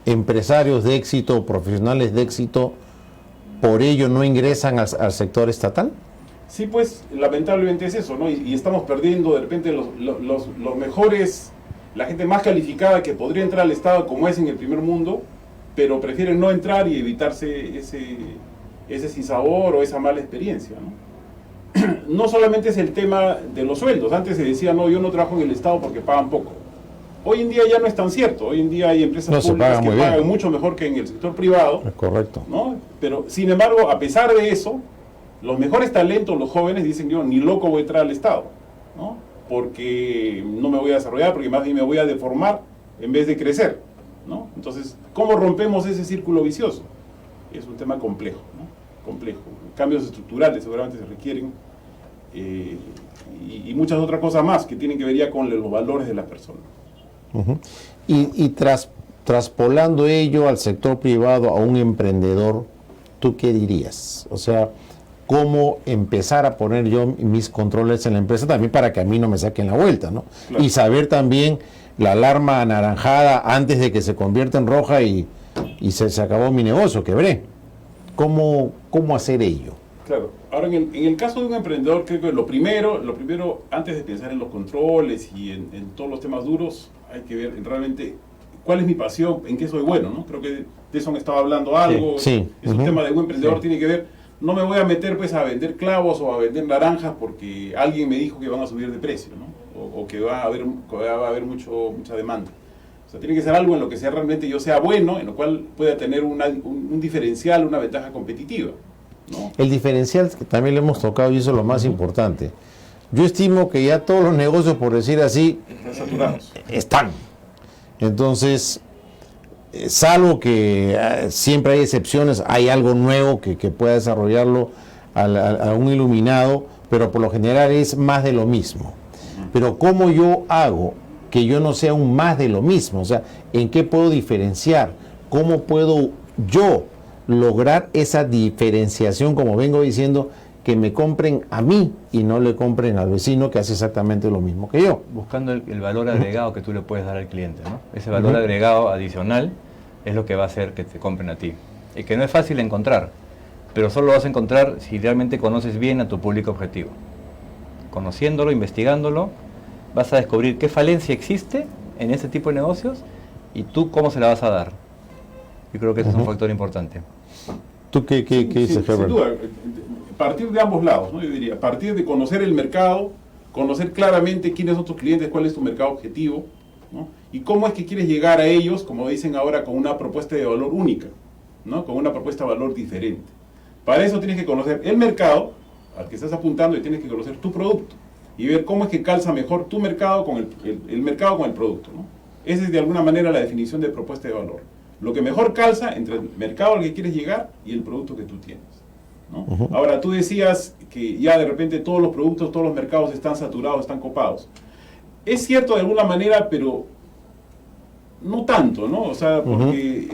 empresarios de éxito, profesionales de éxito, por ello no ingresan al sector estatal? Sí, pues lamentablemente es eso, ¿no? Y estamos perdiendo de repente los mejores, la gente más calificada que podría entrar al Estado, como es en el primer mundo, pero prefieren no entrar y evitarse ese sinsabor o esa mala experiencia, ¿no? No solamente es el tema de los sueldos. Antes se decía, no, yo no trabajo en el Estado porque pagan poco. Hoy en día ya no es tan cierto. Hoy en día hay empresas públicas que pagan mucho mejor que en el sector privado. Es correcto. ¿No? Pero, sin embargo, a pesar de eso, los mejores talentos, los jóvenes, dicen, yo ni loco voy a entrar al Estado, ¿no? Porque no me voy a desarrollar, porque más bien me voy a deformar en vez de crecer, ¿no? Entonces, ¿cómo rompemos ese círculo vicioso? Es un tema complejo, ¿no? Complejo. Cambios estructurales seguramente se requieren, y muchas otras cosas más que tienen que ver ya con los valores de las personas. Uh-huh. Y traspolando ello al sector privado, a un emprendedor, ¿tú qué dirías? O sea, ¿cómo empezar a poner yo mis controles en la empresa también para que a mí no me saquen la vuelta, ¿no? Claro. Y saber también la alarma anaranjada antes de que se convierta en roja y se acabó mi negocio, quebré. ¿Cómo hacer ello? Claro. Ahora, en el caso de un emprendedor, creo que lo primero, antes de pensar en los controles y en todos los temas duros, hay que ver realmente cuál es mi pasión, en qué soy bueno, ¿no? Creo que de eso me estaba hablando algo. Sí. Es un tema de un emprendedor, tiene que ver. No me voy a meter, pues, a vender clavos o a vender naranjas porque alguien me dijo que van a subir de precio, ¿no? O que va a haber mucha demanda. O sea, tiene que ser algo en lo que realmente yo sea bueno, en lo cual pueda tener un diferencial, una ventaja competitiva, ¿no? El diferencial que también le hemos tocado, y eso es lo más importante. Yo estimo que ya todos los negocios, por decir así, están saturados. Están. Entonces, salvo que siempre hay excepciones, hay algo nuevo que pueda desarrollarlo a un iluminado, pero por lo general es más de lo mismo. Pero ¿cómo yo hago que yo no sea un más de lo mismo? O sea, ¿en qué puedo diferenciar? ¿Cómo puedo yo lograr esa diferenciación, como vengo diciendo, que me compren a mí y no le compren al vecino que hace exactamente lo mismo que yo? Buscando el valor agregado que tú le puedes dar al cliente, ¿no? Ese valor agregado adicional es lo que va a hacer que te compren a ti. Y que no es fácil encontrar, pero solo lo vas a encontrar si realmente conoces bien a tu público objetivo. Conociéndolo, investigándolo, vas a descubrir qué falencia existe en ese tipo de negocios y tú cómo se la vas a dar. Yo creo que ese es un factor importante. ¿Tú qué dices, Herbert? Sin duda, partir de ambos lados, ¿no? Yo diría, partir de conocer el mercado, conocer claramente quiénes son tus clientes, cuál es tu mercado objetivo, ¿no? Y cómo es que quieres llegar a ellos, como dicen ahora, con una propuesta de valor única, ¿no? Con una propuesta de valor diferente. Para eso tienes que conocer el mercado, al que estás apuntando y tienes que conocer tu producto y ver cómo es que calza mejor tu mercado con el mercado con el producto, ¿no? Esa es de alguna manera la definición de propuesta de valor. Lo que mejor calza entre el mercado al que quieres llegar y el producto que tú tienes, ¿no? Ahora, tú decías que ya de repente todos los productos, todos los mercados están saturados, están copados. Es cierto de alguna manera, pero no tanto, ¿no? O sea, porque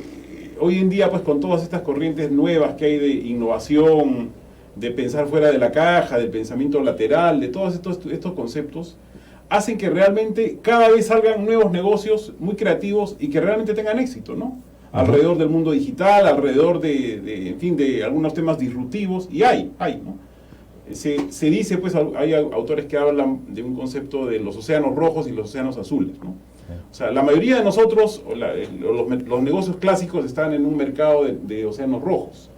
hoy en día, pues con todas estas corrientes nuevas que hay de innovación, de pensar fuera de la caja, del pensamiento lateral, de todos estos conceptos, hacen que realmente cada vez salgan nuevos negocios muy creativos y que realmente tengan éxito, ¿no? Alrededor del mundo digital, alrededor en fin, de algunos temas disruptivos, y hay, ¿no? Se dice, pues, hay autores que hablan de un concepto de los océanos rojos y los océanos azules, ¿no? O sea, la mayoría de nosotros, los negocios clásicos están en un mercado de océanos rojos,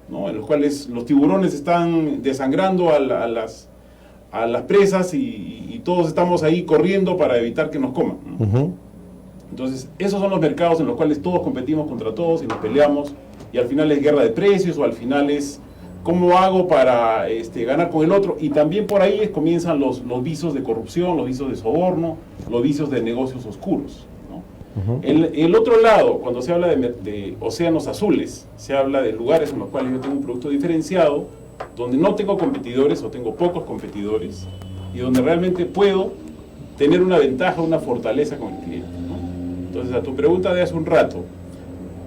¿no? En los cuales los tiburones están desangrando a las presas y todos estamos ahí corriendo para evitar que nos coman, ¿no? Entonces, esos son los mercados en los cuales todos competimos contra todos y nos peleamos, y al final es guerra de precios, o al final es cómo hago para ganar con el otro, y también por ahí comienzan los vicios de corrupción, los vicios de soborno, los vicios de negocios oscuros, ¿no? El otro lado, cuando se habla de océanos azules, se habla de lugares en los cuales yo tengo un producto diferenciado, donde no tengo competidores o tengo pocos competidores, y donde realmente puedo tener una ventaja, una fortaleza con el cliente, ¿no? Entonces, a tu pregunta de hace un rato,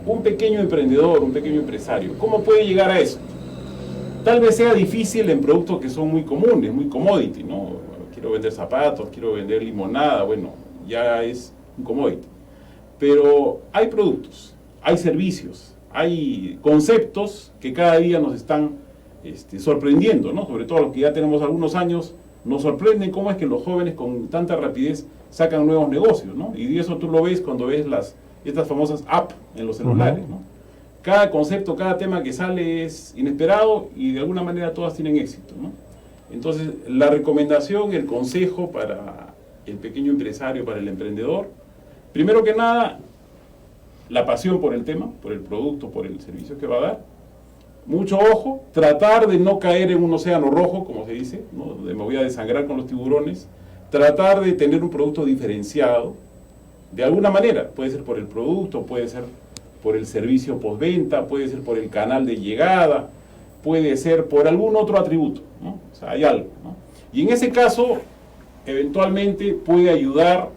un pequeño emprendedor, un pequeño empresario, ¿cómo puede llegar a eso? Tal vez sea difícil en productos que son muy comunes, muy commodity, ¿no? Quiero vender zapatos, quiero vender limonada, bueno, ya es un commodity. Pero hay productos, hay servicios, hay conceptos que cada día nos están sorprendiendo, ¿no? Sobre todo los que ya tenemos algunos años, nos sorprenden cómo es que los jóvenes con tanta rapidez sacan nuevos negocios, ¿no? Y eso tú lo ves cuando ves estas famosas apps en los celulares, ¿no? Cada concepto, cada tema que sale es inesperado y de alguna manera todas tienen éxito, ¿no? Entonces, la recomendación, el consejo para el pequeño empresario, para el emprendedor, primero que nada, la pasión por el tema, por el producto, por el servicio que va a dar. Mucho ojo, tratar de no caer en un océano rojo, como se dice, ¿no? De me voy a desangrar con los tiburones. Tratar de tener un producto diferenciado, de alguna manera. Puede ser por el producto, puede ser por el servicio postventa, puede ser por el canal de llegada, puede ser por algún otro atributo, ¿no? O sea, hay algo, ¿no? Y en ese caso, eventualmente puede ayudar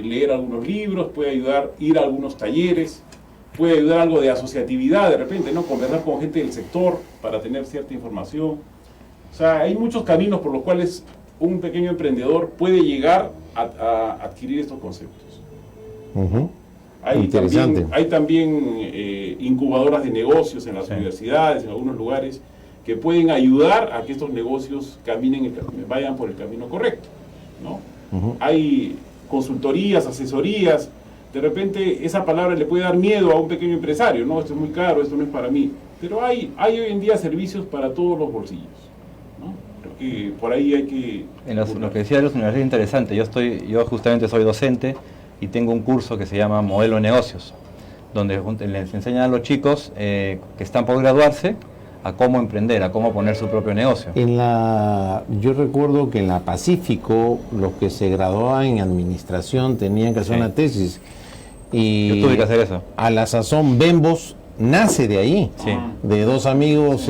leer algunos libros, puede ayudar ir a algunos talleres, puede ayudar algo de asociatividad de repente, ¿no? Conversar con gente del sector para tener cierta información. O sea, hay muchos caminos por los cuales un pequeño emprendedor puede llegar a adquirir estos conceptos. Hay también incubadoras de negocios en las universidades, en algunos lugares, que pueden ayudar a que estos negocios vayan por el camino correcto, ¿no? Hay consultorías, asesorías. De repente esa palabra le puede dar miedo a un pequeño empresario, ¿no? Esto es muy caro, esto no es para mí. Pero hay hoy en día servicios para todos los bolsillos, ¿no? Creo que por ahí hay que... Lo que decía de las universidades es interesante. Yo justamente soy docente y tengo un curso que se llama Modelo de Negocios, donde les enseñan a los chicos que están por graduarse a cómo emprender, a cómo poner su propio negocio. Yo recuerdo que en la Pacífico, los que se graduaban en administración tenían que hacer una tesis. Y yo tuve que hacer eso. A la sazón, Bembos nace de ahí, de dos amigos,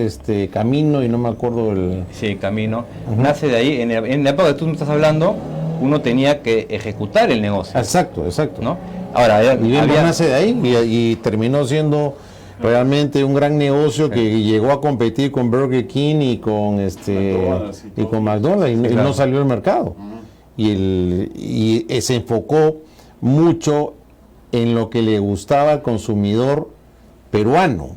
Camino y no me acuerdo el... Sí, Camino. Nace de ahí. En la época que tú me estás hablando, uno tenía que ejecutar el negocio. Exacto. ¿No? Ahora, y Bembos nace de ahí y terminó siendo realmente un gran negocio que llegó a competir con Burger King y con McDonald's y no salió al mercado. Y se enfocó mucho en lo que le gustaba al consumidor peruano.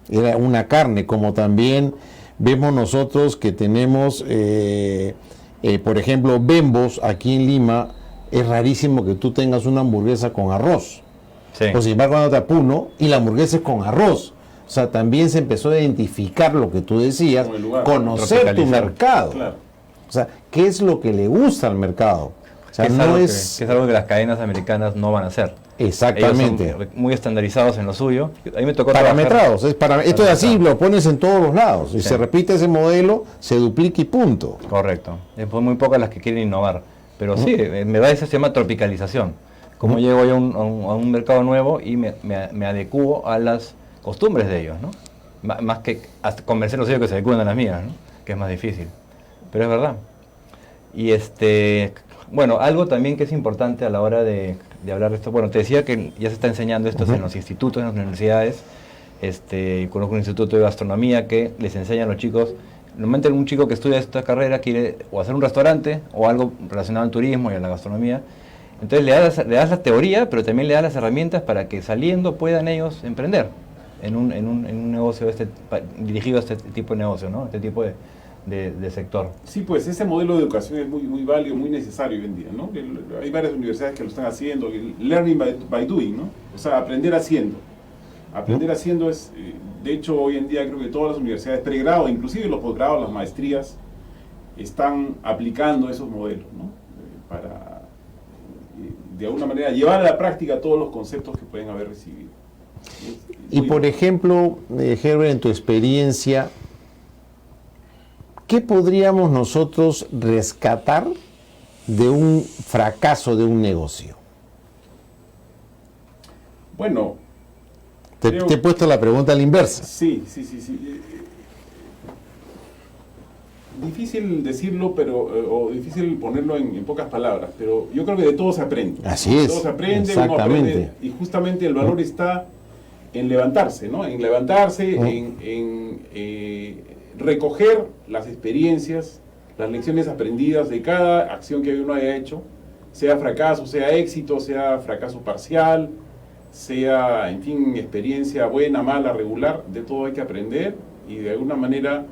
Era una carne, como también vemos nosotros que tenemos, por ejemplo, Bembos aquí en Lima. Es rarísimo que tú tengas una hamburguesa con arroz. Pues sin embargo, cuando te Puno y la hamburguesa es con arroz. O sea, también se empezó a identificar lo que tú decías, conocer tu mercado. Claro. O sea, ¿qué es lo que le gusta al mercado? O sea, que es, no algo es... que es algo que las cadenas americanas no van a hacer. Exactamente. Ellos son muy estandarizados en lo suyo. A mí me tocó Parametrados. Esto es así, parametrado. lo pones en todos los lados. Y Sí. se repite ese modelo, se duplica y punto. Correcto. Son muy pocas las que quieren innovar. Pero sí, me da eso, se llama tropicalización. Como llego yo a un mercado nuevo y me adecuo a las costumbres de ellos, ¿no? Más que convencerlos ellos que se adecúen a las mías, ¿no? Que es más difícil. Pero es verdad. Y bueno, algo también que es importante a la hora de hablar de esto, bueno, te decía que ya se está enseñando esto en los institutos, en las universidades. Conozco un instituto de gastronomía que les enseña a los chicos. Normalmente un chico que estudia esta carrera quiere o hacer un restaurante o algo relacionado al turismo y a la gastronomía. Entonces le das la teoría, pero también le das las herramientas para que saliendo puedan ellos emprender en un negocio dirigido a este tipo de negocio, ¿no? Este tipo de sector. Sí, pues ese modelo de educación es muy válido, muy necesario hoy en día, ¿no? Hay varias universidades que lo están haciendo, el learning by doing, ¿no? O sea, aprender haciendo. Aprender haciendo es, de hecho, hoy en día creo que todas las universidades, pregrado, inclusive los posgrados, las maestrías, están aplicando esos modelos, ¿no? Para, de alguna manera, llevar a la práctica todos los conceptos que pueden haber recibido. Y por ejemplo, Herbert, en tu experiencia, ¿qué podríamos nosotros rescatar de un fracaso de un negocio? Bueno, Te he puesto la pregunta a la inversa. sí. Difícil decirlo, pero o difícil ponerlo en pocas palabras, pero yo creo que de todo se aprende. Así De es, todo se aprende, uno exactamente. aprende, y justamente el valor está en levantarse, ¿no? En levantarse, en recoger las experiencias, las lecciones aprendidas de cada acción que uno haya hecho, sea fracaso, sea éxito, sea fracaso parcial, sea, en fin, experiencia buena, mala, regular, de todo hay que aprender y de alguna manera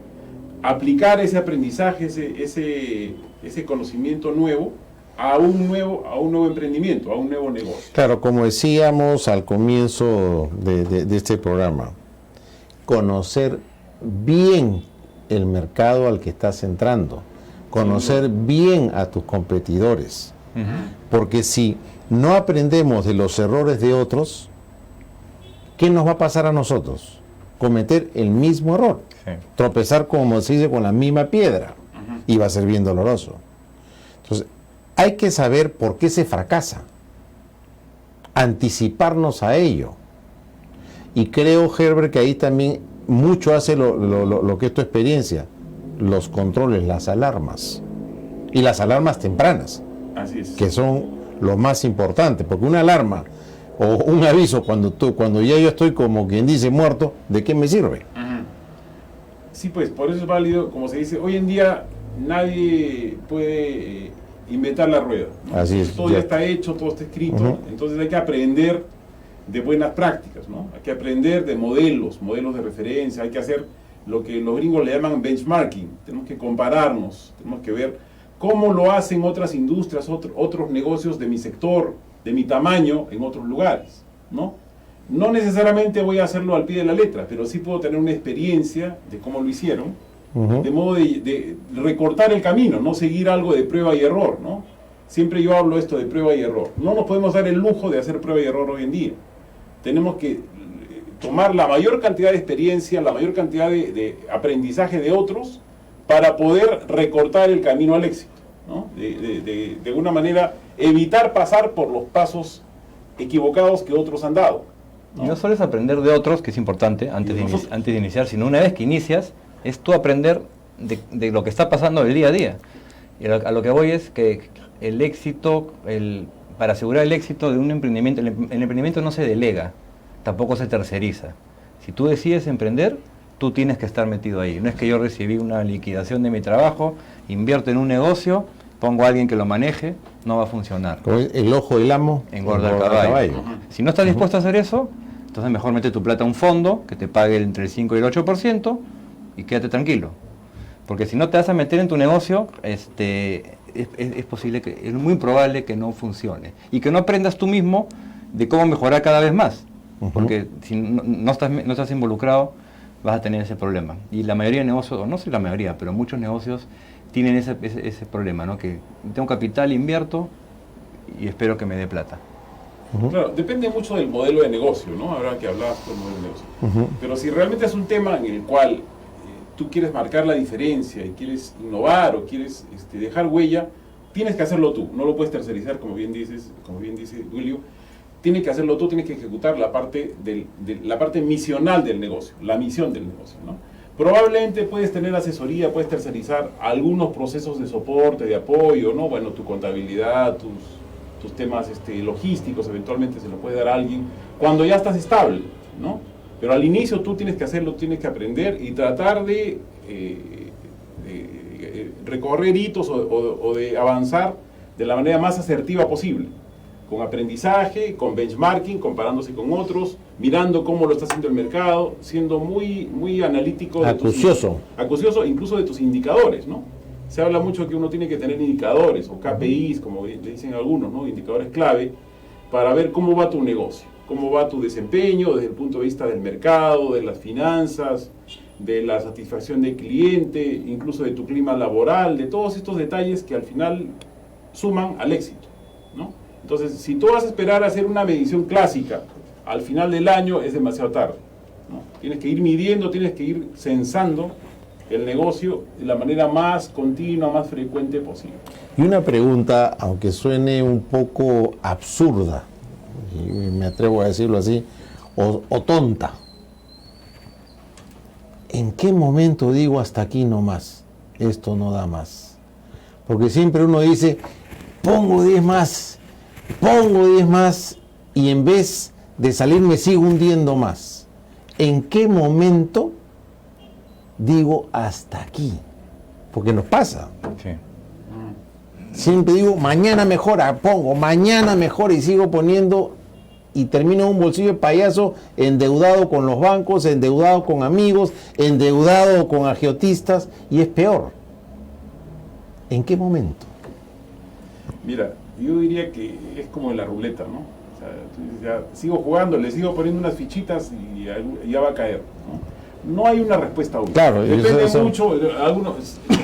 aplicar ese aprendizaje, ese conocimiento nuevo a un nuevo emprendimiento, a un nuevo negocio. Claro, como decíamos al comienzo de este programa, conocer bien el mercado al que estás entrando, conocer bien a tus competidores, porque si no aprendemos de los errores de otros, ¿qué nos va a pasar a nosotros? Cometer el mismo error, Sí. tropezar, como se dice, con la misma piedra, y va a ser bien doloroso. Entonces, hay que saber por qué se fracasa, anticiparnos a ello. Y creo, Herbert, que ahí también mucho hace lo que es tu experiencia, los controles, las alarmas, y las alarmas tempranas, Así es. que son lo más importante, porque una alarma o un aviso cuando ya yo estoy, como quien dice, muerto, ¿de qué me sirve? Sí, pues por eso es válido, como se dice, hoy en día nadie puede inventar la rueda, ¿no? Así es, Todo ya. ya está hecho, todo está escrito, entonces hay que aprender de buenas prácticas, ¿no? Hay que aprender de modelos de referencia, hay que hacer lo que los gringos le llaman benchmarking, tenemos que compararnos, tenemos que ver cómo lo hacen otras industrias, otros negocios de mi sector, de mi tamaño, en otros lugares, ¿no? No necesariamente voy a hacerlo al pie de la letra, pero sí puedo tener una experiencia de cómo lo hicieron, de modo de recortar el camino, no seguir algo de prueba y error, ¿no? Siempre yo hablo esto de prueba y error. No nos podemos dar el lujo de hacer prueba y error hoy en día. Tenemos que tomar la mayor cantidad de experiencia, la mayor cantidad de aprendizaje de otros para poder recortar el camino al éxito, ¿no? De alguna manera evitar pasar por los pasos equivocados que otros han dado, ¿no? Y no solo es aprender de otros, que es importante antes de iniciar, sino una vez que inicias, es tú aprender de lo que está pasando el día a día. Y a lo que voy es que el éxito, para asegurar el éxito de un emprendimiento, el emprendimiento no se delega, tampoco se terceriza. Si tú decides emprender, tú tienes que estar metido ahí. No es que yo recibí una liquidación de mi trabajo, invierto en un negocio, pongo a alguien que lo maneje, no va a funcionar. Como es, el ojo del amo Engorda el caballo. Si no estás dispuesto a hacer eso, entonces mejor mete tu plata a un fondo que te pague entre el 5 y el 8% y quédate tranquilo. Porque si no te vas a meter en tu negocio, es posible es muy probable que no funcione. Y que no aprendas tú mismo de cómo mejorar cada vez más. Porque si no estás involucrado, vas a tener ese problema. Y la mayoría de negocios, o no sé la mayoría, pero muchos negocios tienen ese problema, ¿no? Que tengo capital, invierto, y espero que me dé plata. Claro, depende mucho del modelo de negocio, ¿no? Ahora que hablabas del modelo de negocio. Pero si realmente es un tema en el cual tú quieres marcar la diferencia y quieres innovar o quieres dejar huella, tienes que hacerlo tú, no lo puedes tercerizar, como bien dice Duilio. Tienes que hacerlo tú, tienes que ejecutar la parte la parte misional del negocio, la misión del negocio, ¿no? Probablemente puedes tener asesoría, puedes tercerizar algunos procesos de soporte, de apoyo, ¿no? Bueno, tu contabilidad, tus temas logísticos, eventualmente se lo puede dar a alguien cuando ya estás estable, ¿no? Pero al inicio tú tienes que hacerlo, tienes que aprender y tratar de recorrer hitos o de avanzar de la manera más asertiva posible, con aprendizaje, con benchmarking, comparándose con otros, mirando cómo lo está haciendo el mercado, siendo muy analítico. Acucioso incluso de tus indicadores, ¿no? Se habla mucho que uno tiene que tener indicadores o KPIs, como le dicen algunos, ¿no? Indicadores clave, para ver cómo va tu negocio, cómo va tu desempeño desde el punto de vista del mercado, de las finanzas, de la satisfacción del cliente, incluso de tu clima laboral, de todos estos detalles que al final suman al éxito, ¿no? Entonces, si tú vas a esperar a hacer una medición clásica al final del año, es demasiado tarde, ¿no? Tienes que ir midiendo, tienes que ir censando el negocio de la manera más continua, más frecuente posible. Y una pregunta, aunque suene un poco absurda, y me atrevo a decirlo así, o tonta. ¿En qué momento digo hasta aquí no más? Esto no da más. Porque siempre uno dice, pongo 10 más, y en vez de salir me sigo hundiendo más. ¿En qué momento digo hasta aquí? Porque nos pasa. Sí. Siempre digo, mañana mejora, pongo, mañana mejora y sigo poniendo y termino en un bolsillo de payaso endeudado con los bancos, endeudado con amigos, endeudado con agiotistas y es peor. ¿En qué momento? Mira, yo diría que es como en la ruleta, ¿no? O sea, tú dices, ya, sigo jugando, le sigo poniendo unas fichitas y ya va a caer, ¿no? No hay una respuesta única. Claro, depende mucho.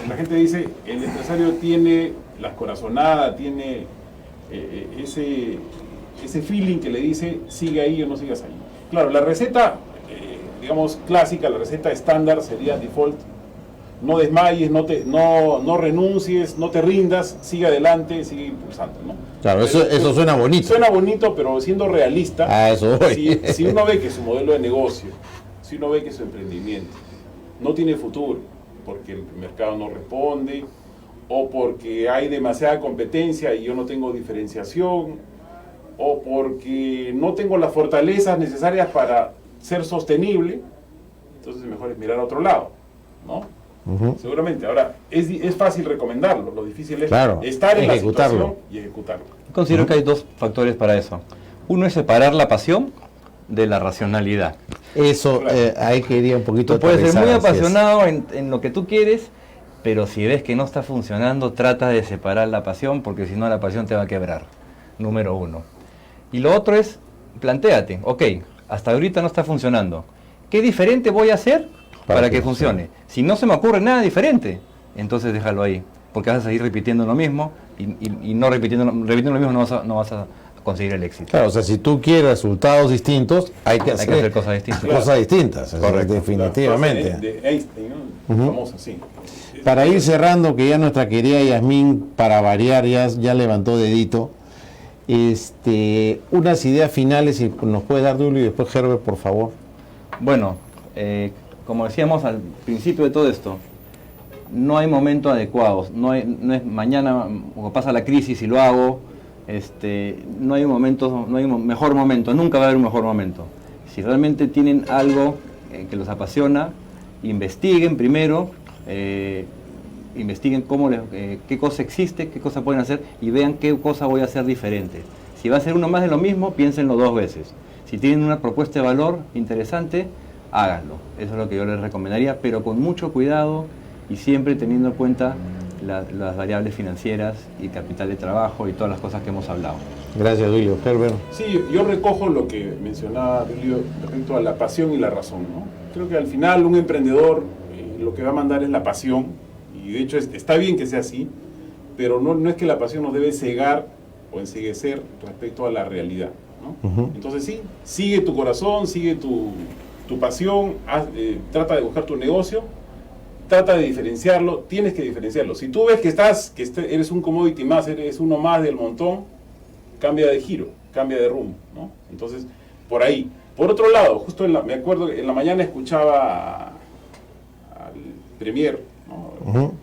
La gente dice, el empresario tiene la corazonada, tiene ese feeling que le dice, sigue ahí o no sigas ahí. Claro, la receta, digamos, clásica, la receta estándar sería default. No desmayes, no renuncies, no te rindas, sigue adelante, sigue impulsando, ¿no? Claro, eso suena bonito. Suena bonito, pero siendo realista, eso voy. Si uno ve que su modelo de negocio, si uno ve que su emprendimiento no tiene futuro, porque el mercado no responde, o porque hay demasiada competencia y yo no tengo diferenciación, o porque no tengo las fortalezas necesarias para ser sostenible, entonces mejor es mirar a otro lado, ¿no? Seguramente. Ahora, es fácil recomendarlo, lo difícil es estar en la situación y ejecutarlo. Considero que hay dos factores para eso. Uno es separar la pasión de la racionalidad. Eso, ahí quería un poquito. Tú puedes ser muy apasionado en lo que tú quieres, pero si ves que no está funcionando, trata de separar la pasión, porque si no la pasión te va a quebrar. Número uno. Y lo otro es, plantéate, ok, hasta ahorita no está funcionando. ¿Qué diferente voy a hacer para que funcione? Si no se me ocurre nada diferente, entonces déjalo ahí, porque vas a seguir repitiendo lo mismo y no repitiendo lo mismo no vas a conseguir el éxito. Claro, o sea, si tú quieres resultados distintos, hay que hacer cosas distintas. Cosas distintas, Correcto. definitivamente. La frase de Einstein, ¿no? Famosa, sí. Para ir cerrando, que ya nuestra querida Yasmín, para variar, ya levantó dedito, unas ideas finales, si nos puede dar Duilio y después Herbert, por favor. Bueno, como decíamos al principio de todo esto, no hay momentos adecuados, no es mañana o pasa la crisis y lo hago, no hay un mejor momento, nunca va a haber un mejor momento. Si realmente tienen algo que los apasiona, investiguen primero, investiguen qué cosa existe, qué cosa pueden hacer y vean qué cosa voy a hacer diferente. Si va a ser uno más de lo mismo, piénsenlo 2 veces. Si tienen una propuesta de valor interesante, háganlo. Eso es lo que yo les recomendaría, pero con mucho cuidado y siempre teniendo en cuenta las variables financieras y capital de trabajo y todas las cosas que hemos hablado. Gracias, Duilio. Herbert. Sí, yo recojo lo que mencionaba Duilio respecto a la pasión y la razón, ¿no? Creo que al final un emprendedor lo que va a mandar es la pasión, y de hecho está bien que sea así, pero no es que la pasión nos debe cegar o enceguecer respecto a la realidad, ¿no? Entonces sí, sigue tu corazón, sigue tu pasión, trata de buscar tu negocio, trata de diferenciarlo, tienes que diferenciarlo. Si tú ves que eres un commodity más, eres uno más del montón, cambia de giro, cambia de rumbo, ¿no? Entonces, por ahí. Por otro lado, justo me acuerdo que en la mañana escuchaba al premier, ¿no?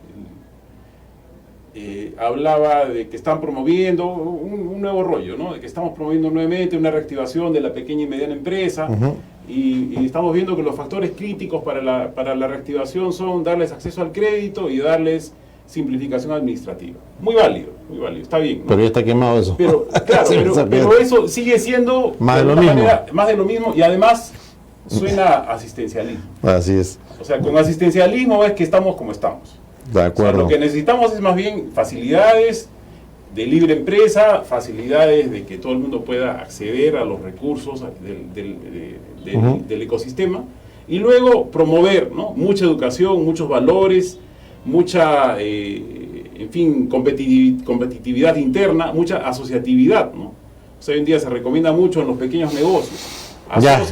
Hablaba de que están promoviendo un nuevo rollo, ¿no? De que estamos promoviendo nuevamente una reactivación de la pequeña y mediana empresa, y estamos viendo que los factores críticos para la reactivación son darles acceso al crédito y darles simplificación administrativa. Muy válido, está bien, ¿no? Pero ya está quemado eso. Pero, claro, Sí, pero eso sigue siendo más de lo mismo. Más de lo mismo, y además suena a asistencialismo. Así es. O sea, con asistencialismo es que estamos como estamos. De acuerdo. O sea, lo que necesitamos es más bien facilidades de libre empresa, facilidades de que todo el mundo pueda acceder a los recursos del ecosistema, y luego promover, ¿no? Mucha educación, muchos valores, mucha, en fin, competitividad interna, mucha asociatividad, ¿no? O sea, hoy en día se recomienda mucho en los pequeños negocios. Ya.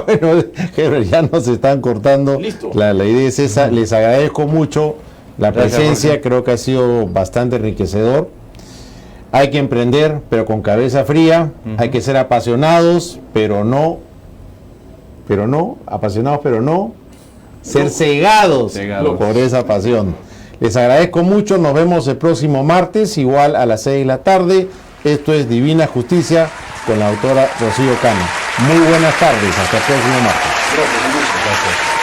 Bueno, Herbert, ya nos están cortando. Listo. La idea es esa. Les agradezco mucho la presencia, Jorge. creo que ha sido bastante enriquecedor. Hay que emprender, pero con cabeza fría. Hay que ser apasionados, pero no, apasionados, pero no, ser cegados por esa pasión. Les agradezco mucho. Nos vemos el próximo martes, igual a las 6 de la tarde. Esto es Divina Justicia con la autora Rocío Cano. Muy buenas tardes, hasta el próximo martes. Gracias.